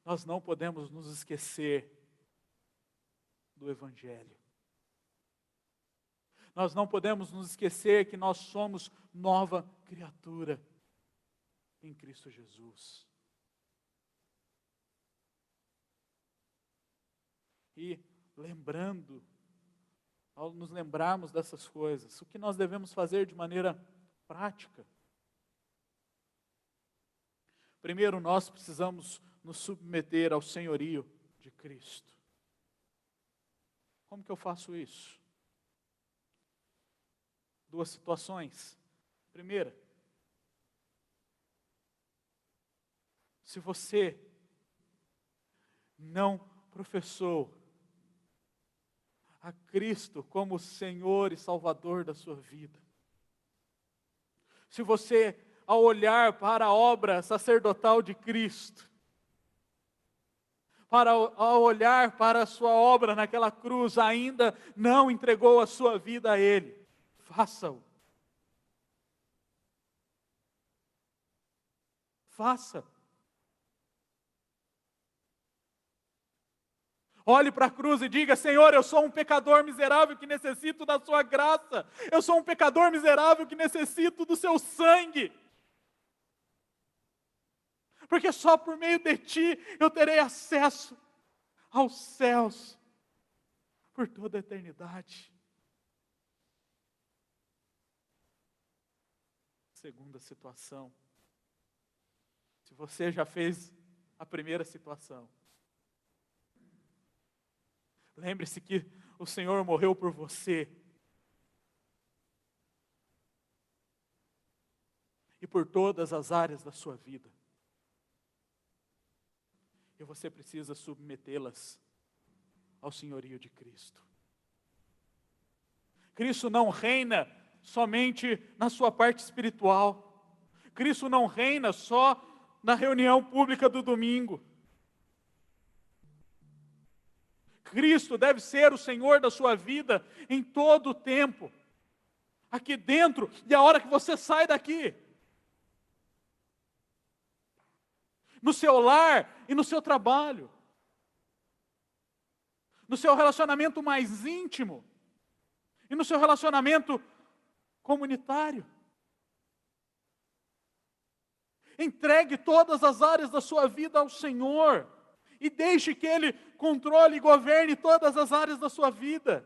Nós não podemos nos esquecer do Evangelho. Nós não podemos nos esquecer que nós somos nova criatura em Cristo Jesus. E lembrando, ao nos lembrarmos dessas coisas, o que nós devemos fazer de maneira prática? Primeiro, nós precisamos nos submeter ao senhorio de Cristo. Como que eu faço isso? 2 situações. Primeira, se você não professou a Cristo como Senhor e Salvador da sua vida, se você, ao olhar para a obra sacerdotal de Cristo, ao olhar para a sua obra naquela cruz, ainda não entregou a sua vida a Ele, faça-o. Faça. Olhe para a cruz e diga: Senhor, eu sou um pecador miserável que necessito da sua graça. Eu sou um pecador miserável que necessito do seu sangue. Porque só por meio de ti eu terei acesso aos céus por toda a eternidade. segunda situação. Se você já fez a primeira situação, lembre-se que o Senhor morreu por você. E por todas as áreas da sua vida. E você precisa submetê-las ao senhorio de Cristo. Cristo não reina somente na sua parte espiritual. Cristo não reina só na reunião pública do domingo. Cristo deve ser o Senhor da sua vida em todo o tempo. Aqui dentro e a hora que você sai daqui. No seu lar e no seu trabalho. No seu relacionamento mais íntimo. E no seu relacionamento comunitário. Entregue todas as áreas da sua vida ao Senhor. E deixe que Ele controle e governe todas as áreas da sua vida.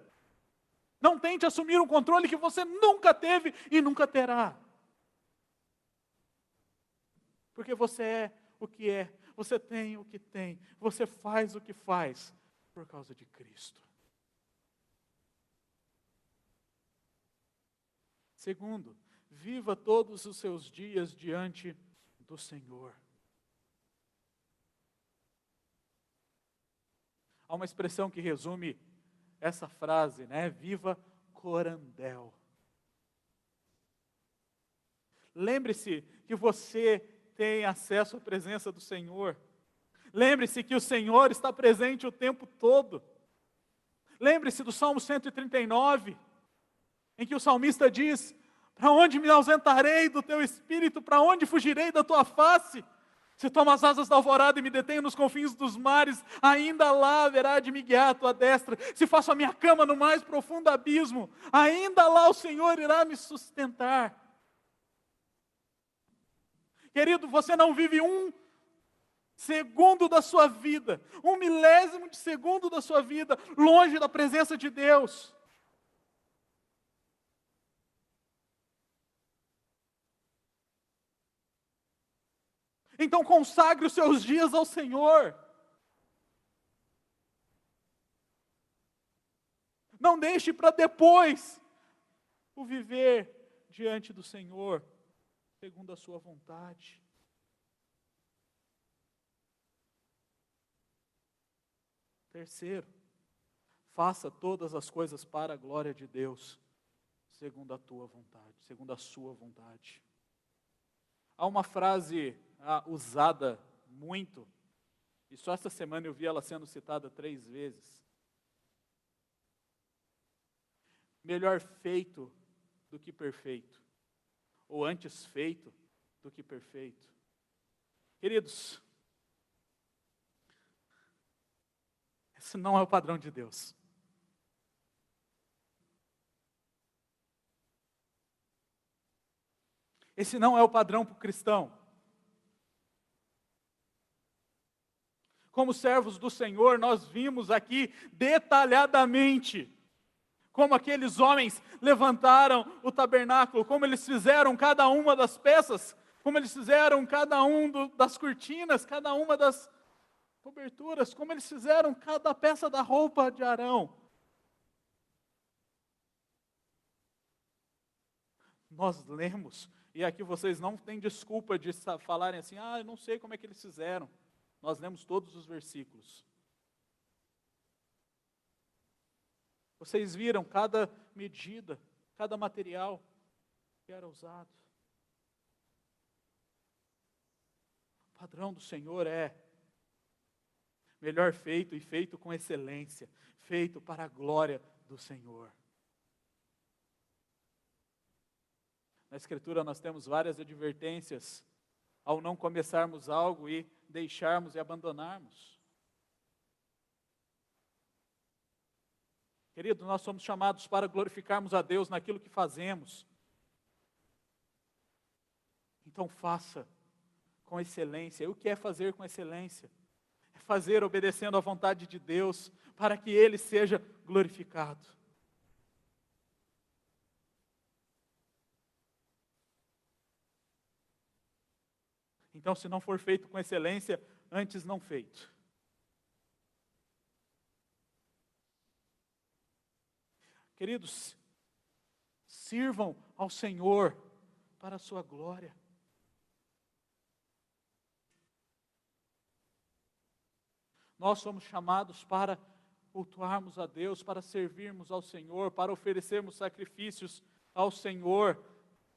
Não tente assumir um controle que você nunca teve e nunca terá. Porque você é o que é, você tem o que tem, você faz o que faz por causa de Cristo. Segundo, viva todos os seus dias diante do Senhor. Há uma expressão que resume essa frase, né? Viva corandel. Lembre-se que você tem acesso à presença do Senhor. Lembre-se que o Senhor está presente o tempo todo. Lembre-se do Salmo 139, em que o salmista diz: para onde me ausentarei do teu espírito? Para onde fugirei da tua face? Se tomo as asas da alvorada e me detenho nos confins dos mares, ainda lá haverá de me guiar a tua destra. Se faço a minha cama no mais profundo abismo, ainda lá o Senhor irá me sustentar. Querido, você não vive um segundo da sua vida, um milésimo de segundo da sua vida, longe da presença de Deus. Então consagre os seus dias ao Senhor. Não deixe para depois o viver diante do Senhor, segundo a sua vontade. Terceiro, faça todas as coisas para a glória de Deus, segundo a tua vontade, segundo a sua vontade. Há uma frase usada muito, e só esta semana eu vi ela sendo citada 3 vezes. Melhor feito do que perfeito, ou antes feito do que perfeito. Queridos, esse não é o padrão de Deus. Esse não é o padrão para o cristão. Como servos do Senhor, nós vimos aqui detalhadamente como aqueles homens levantaram o tabernáculo, como eles fizeram cada uma das peças, como eles fizeram cada das cortinas, cada uma das coberturas, como eles fizeram cada peça da roupa de Arão. Nós lemos, e aqui vocês não têm desculpa de falarem assim: eu não sei como é que eles fizeram. Nós lemos todos os versículos. Vocês viram cada medida, cada material que era usado. O padrão do Senhor é melhor feito e feito com excelência, feito para a glória do Senhor. Na Escritura nós temos várias advertências ao não começarmos algo e deixarmos e abandonarmos. Querido, nós somos chamados para glorificarmos a Deus naquilo que fazemos. Então faça com excelência. E o que é fazer com excelência? É fazer obedecendo à vontade de Deus, para que Ele seja glorificado. Então, se não for feito com excelência, antes não feito. Queridos, sirvam ao Senhor para a sua glória. Nós somos chamados para cultuarmos a Deus, para servirmos ao Senhor, para oferecermos sacrifícios ao Senhor.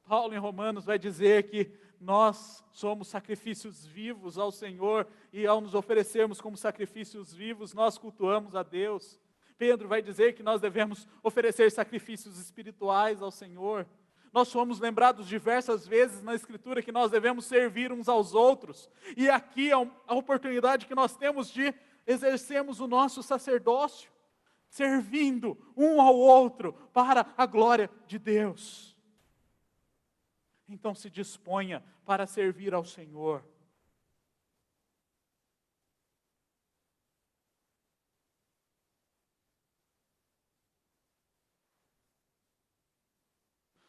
Paulo em Romanos vai dizer que nós somos sacrifícios vivos ao Senhor, e ao nos oferecermos como sacrifícios vivos, nós cultuamos a Deus. Pedro vai dizer que nós devemos oferecer sacrifícios espirituais ao Senhor. Nós fomos lembrados diversas vezes na Escritura que nós devemos servir uns aos outros. E aqui é a oportunidade que nós temos de exercermos o nosso sacerdócio, servindo um ao outro para a glória de Deus. Então se disponha para servir ao Senhor.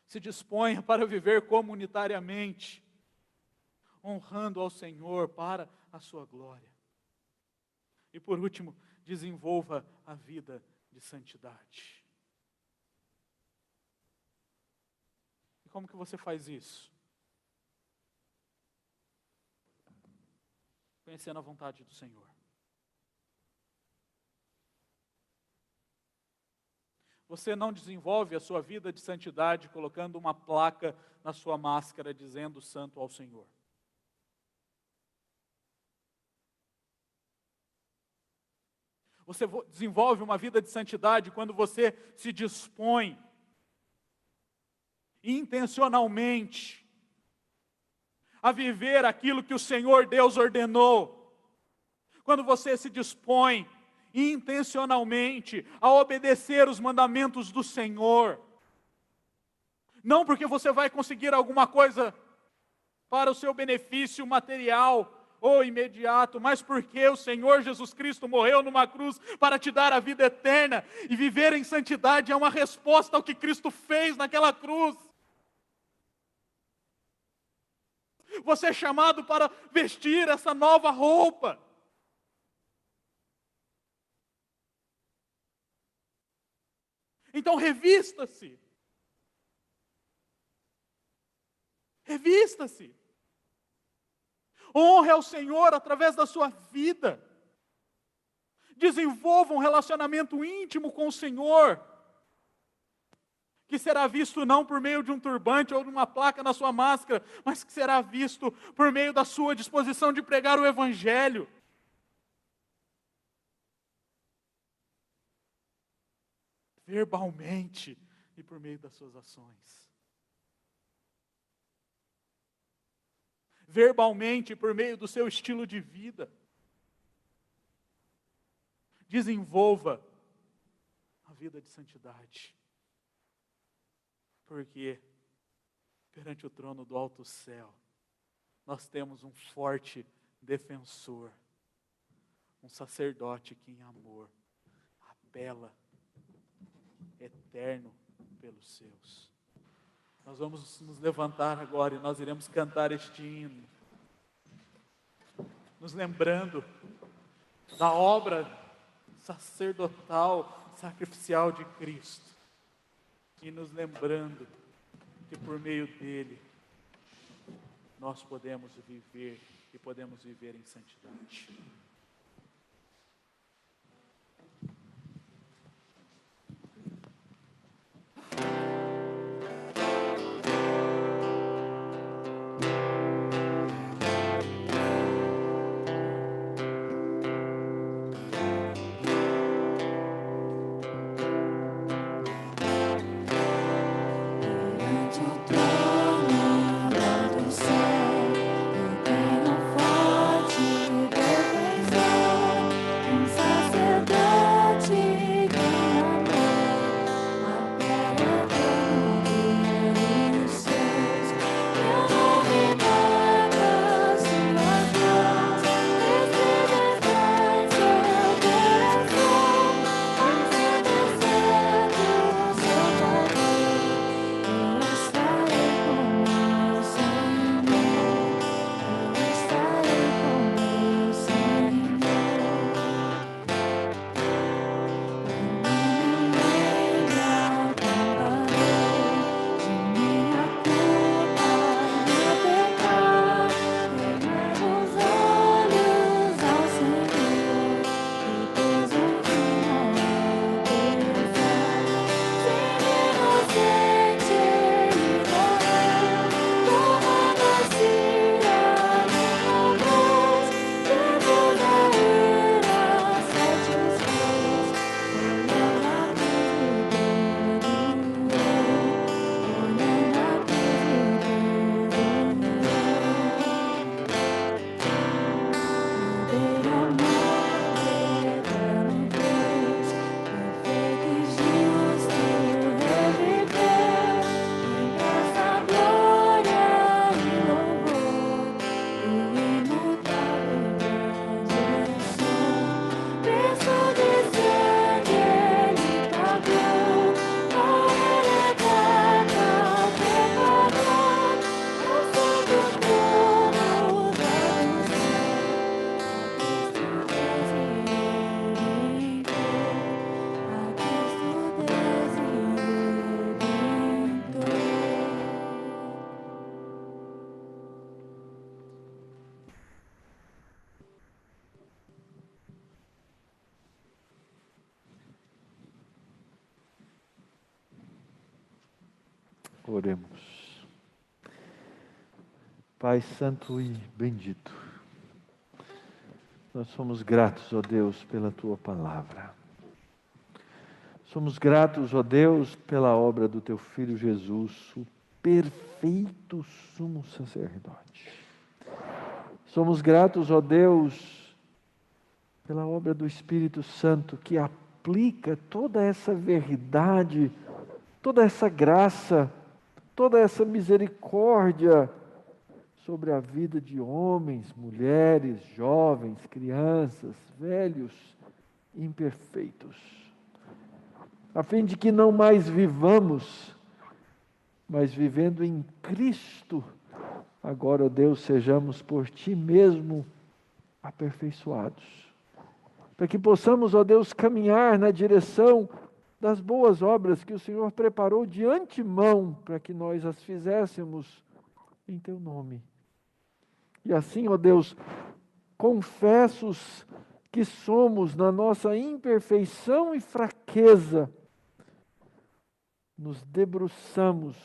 Se disponha para viver comunitariamente, honrando ao Senhor para a sua glória. E por último, desenvolva a vida de santidade. E como que você faz isso? Conhecendo a vontade do Senhor. Você não desenvolve a sua vida de santidade colocando uma placa na sua máscara dizendo santo ao Senhor. Você desenvolve uma vida de santidade quando você se dispõe intencionalmente a viver aquilo que o Senhor Deus ordenou. Quando você se dispõe intencionalmente a obedecer os mandamentos do Senhor. Não porque você vai conseguir alguma coisa para o seu benefício material ou imediato, mas porque o Senhor Jesus Cristo morreu numa cruz para te dar a vida eterna, e viver em santidade é uma resposta ao que Cristo fez naquela cruz. Você é chamado para vestir essa nova roupa. Então revista-se. Revista-se. Honre ao Senhor através da sua vida. Desenvolva um relacionamento íntimo com o Senhor, que será visto não por meio de um turbante ou de uma placa na sua máscara, mas que será visto por meio da sua disposição de pregar o Evangelho. Verbalmente e por meio das suas ações. Verbalmente por meio do seu estilo de vida. Desenvolva a vida de santidade. Porque perante o trono do alto céu, nós temos um forte defensor, um sacerdote que em amor apela eterno pelos seus. Nós vamos nos levantar agora e nós iremos cantar este hino, nos lembrando da obra sacerdotal, sacrificial de Cristo, e nos lembrando que por meio dele nós podemos viver e podemos viver em santidade. Forte Oremos. Pai Santo e bendito, nós somos gratos, ó Deus, pela Tua palavra. Somos gratos, ó Deus, pela obra do Teu Filho Jesus, o perfeito sumo sacerdote. Somos gratos, ó Deus, pela obra do Espírito Santo, que aplica toda essa verdade, toda essa graça, toda essa misericórdia sobre a vida de homens, mulheres, jovens, crianças, velhos, imperfeitos, a fim de que não mais vivamos, mas vivendo em Cristo, agora, ó Deus, sejamos por Ti mesmo aperfeiçoados, para que possamos, ó Deus, caminhar na direção das boas obras que o Senhor preparou de antemão para que nós as fizéssemos em Teu nome. E assim, ó Deus, confessos que somos na nossa imperfeição e fraqueza, nos debruçamos,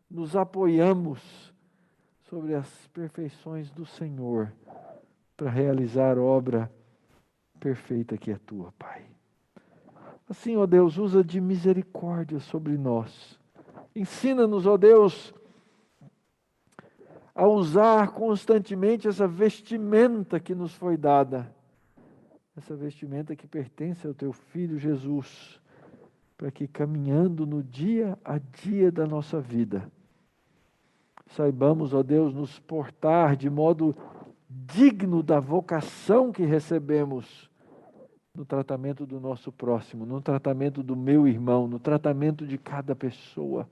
nos apoiamos sobre as perfeições do Senhor para realizar a obra perfeita que é Tua, Pai. Assim, ó Deus, usa de misericórdia sobre nós. Ensina-nos, ó Deus, a usar constantemente essa vestimenta que nos foi dada, essa vestimenta que pertence ao Teu Filho Jesus, para que caminhando no dia a dia da nossa vida, saibamos, ó Deus, nos portar de modo digno da vocação que recebemos no tratamento do nosso próximo, no tratamento do meu irmão, no tratamento de cada pessoa,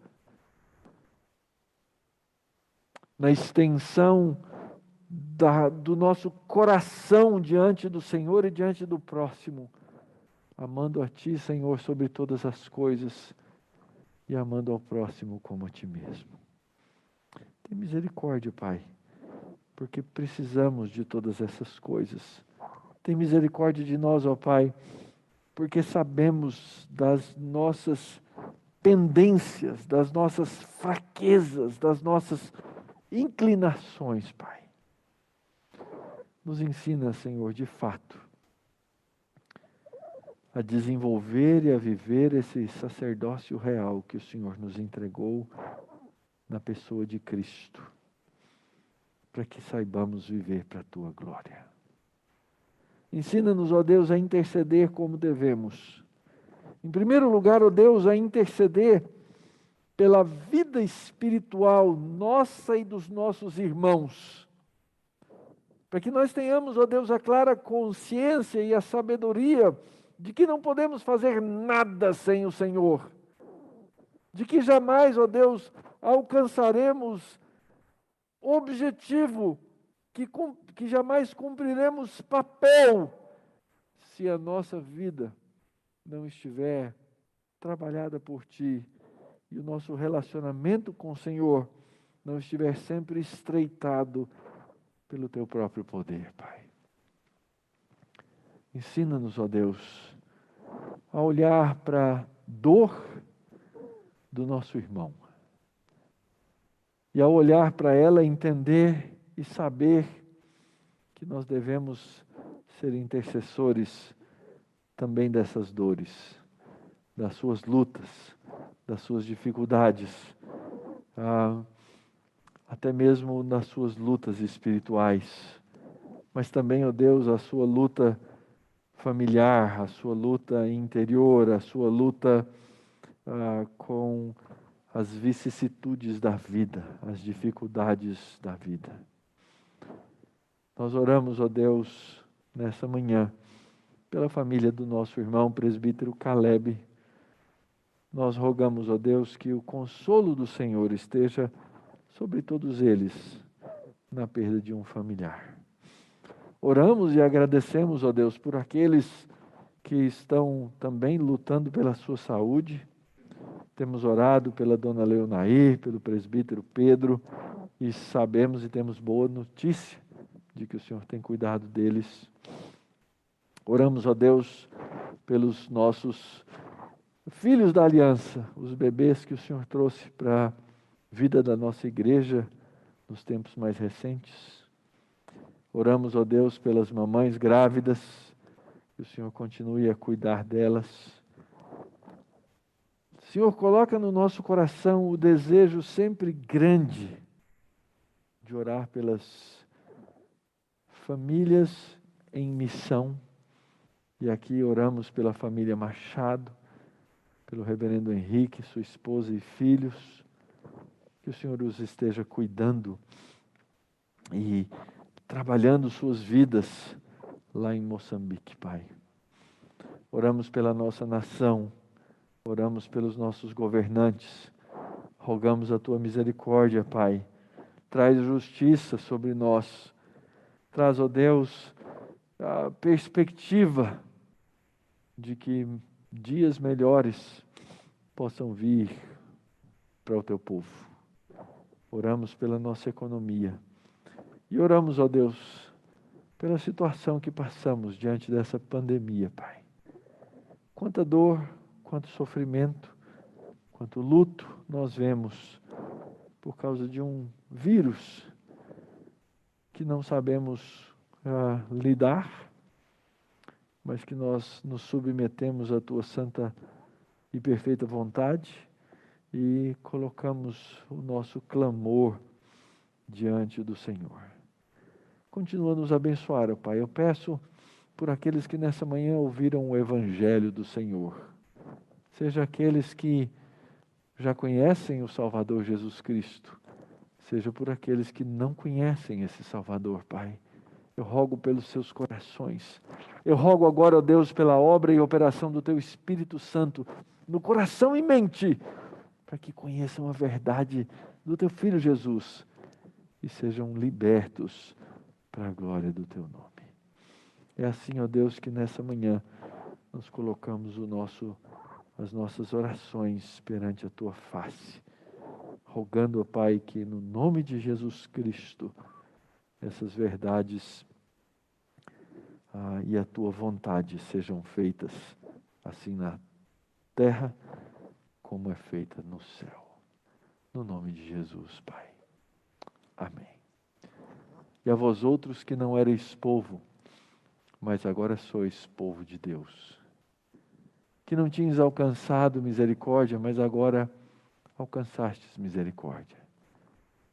na extensão do nosso coração diante do Senhor e diante do próximo, amando a Ti, Senhor, sobre todas as coisas e amando ao próximo como a Ti mesmo. Tem misericórdia, Pai, porque precisamos de todas essas coisas. Tem misericórdia de nós, ó Pai, porque sabemos das nossas pendências, das nossas fraquezas, das nossas inclinações, Pai. Nos ensina, Senhor, de fato, a desenvolver e a viver esse sacerdócio real que o Senhor nos entregou na pessoa de Cristo, para que saibamos viver para a Tua glória. Ensina-nos, ó Deus, a interceder como devemos. Em primeiro lugar, ó Deus, a interceder pela vida espiritual nossa e dos nossos irmãos, para que nós tenhamos, ó Deus, a clara consciência e a sabedoria de que não podemos fazer nada sem o Senhor, de que jamais, ó Deus, alcançaremos objetivo, que jamais cumpriremos papel, se a nossa vida não estiver trabalhada por Ti e o nosso relacionamento com o Senhor não estiver sempre estreitado pelo Teu próprio poder, Pai. Ensina-nos, ó Deus, a olhar para a dor do nosso irmão e ao olhar para ela entender e saber que nós devemos ser intercessores também dessas dores, das suas lutas, das suas dificuldades, até mesmo nas suas lutas espirituais, mas também, ó Deus, a sua luta familiar, a sua luta interior, a sua luta com as vicissitudes da vida, as dificuldades da vida. Nós oramos, ó Deus, nessa manhã, pela família do nosso irmão presbítero Caleb. Nós rogamos, ó Deus, que o consolo do Senhor esteja sobre todos eles na perda de um familiar. Oramos e agradecemos, ó Deus, por aqueles que estão também lutando pela sua saúde. Temos orado pela dona Leonair, pelo presbítero Pedro, e sabemos e temos boa notícia de que o Senhor tem cuidado deles. Oramos, ó Deus, pelos nossos filhos da aliança, os bebês que o Senhor trouxe para vida da nossa igreja nos tempos mais recentes. Oramos, ó Deus, pelas mamães grávidas, que o Senhor continue a cuidar delas. Senhor, coloca no nosso coração o desejo sempre grande de orar pelas famílias em missão. E aqui oramos pela família Machado, pelo reverendo Henrique, sua esposa e filhos. Que o Senhor os esteja cuidando e trabalhando suas vidas lá em Moçambique, Pai. Oramos pela nossa nação, oramos pelos nossos governantes, rogamos a Tua misericórdia, Pai. Traz justiça sobre nós, traz, ó Deus, a perspectiva de que dias melhores possam vir para o Teu povo. Oramos pela nossa economia e oramos, ó Deus, pela situação que passamos diante dessa pandemia, Pai. Quanta dor, quanto sofrimento, quanto luto nós vemos por causa de um vírus que não sabemos lidar, mas que nós nos submetemos à Tua santa e perfeita vontade e colocamos o nosso clamor diante do Senhor. Continua a nos abençoar, ó Pai. Eu peço por aqueles que nessa manhã ouviram o Evangelho do Senhor, seja aqueles que já conhecem o Salvador Jesus Cristo, seja por aqueles que não conhecem esse Salvador, Pai. Eu rogo pelos seus corações. Eu rogo agora, ó Deus, pela obra e operação do Teu Espírito Santo no coração e mente, para que conheçam a verdade do Teu Filho Jesus e sejam libertos para a glória do Teu nome. É assim, ó Deus, que nessa manhã nós colocamos as nossas orações perante a Tua face, rogando, ó Pai, que no nome de Jesus Cristo, essas verdades e a Tua vontade sejam feitas assim na terra como é feita no céu. No nome de Jesus, Pai. Amém. E a vós outros que não erais povo, mas agora sois povo de Deus, que não tinhas alcançado misericórdia, mas agora alcançastes misericórdia.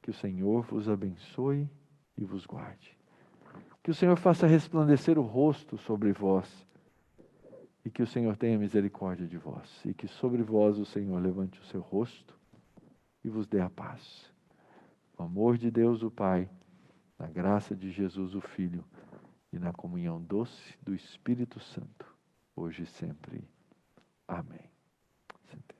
Que o Senhor vos abençoe e vos guarde. Que o Senhor faça resplandecer o rosto sobre vós e que o Senhor tenha misericórdia de vós e que sobre vós o Senhor levante o seu rosto e vos dê a paz. O amor de Deus o Pai, na graça de Jesus o Filho e na comunhão doce do Espírito Santo, hoje e sempre. Amém. Sentemos.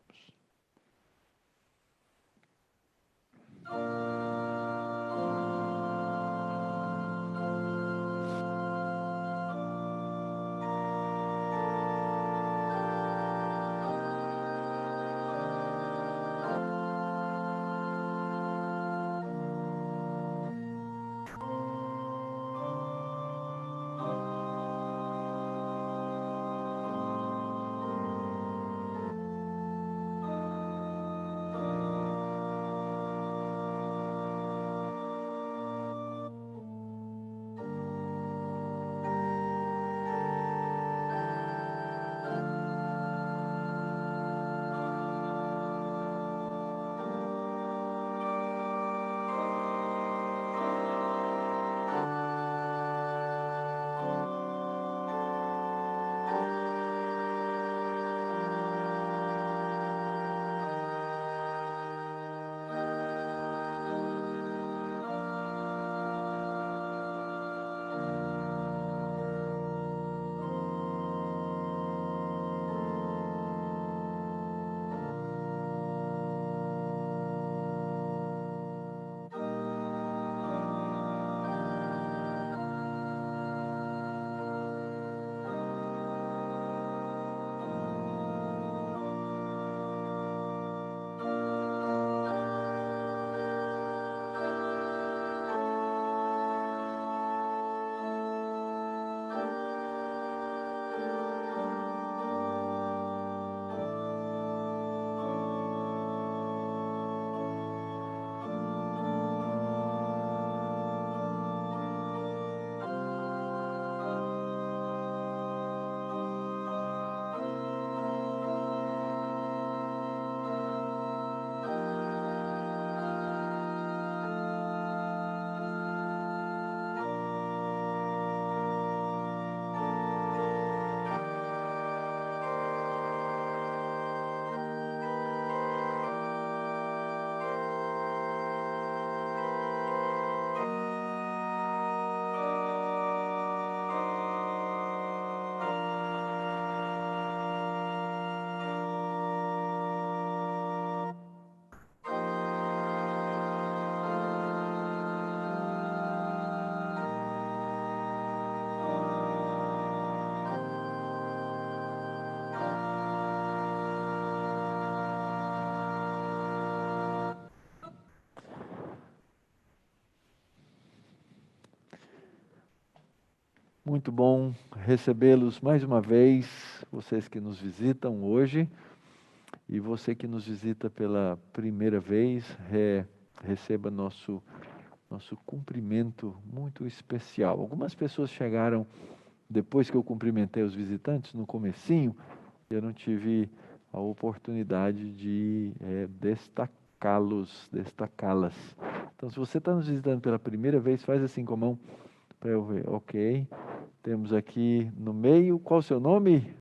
Muito bom recebê-los mais uma vez, vocês que nos visitam hoje e você que nos visita pela primeira vez, receba nosso cumprimento muito especial. Algumas pessoas chegaram depois que eu cumprimentei os visitantes, no comecinho, eu não tive a oportunidade de destacá-las. Então, se você está nos visitando pela primeira vez, faz assim com a mão para eu ver. Ok. Temos aqui no meio, qual o seu nome?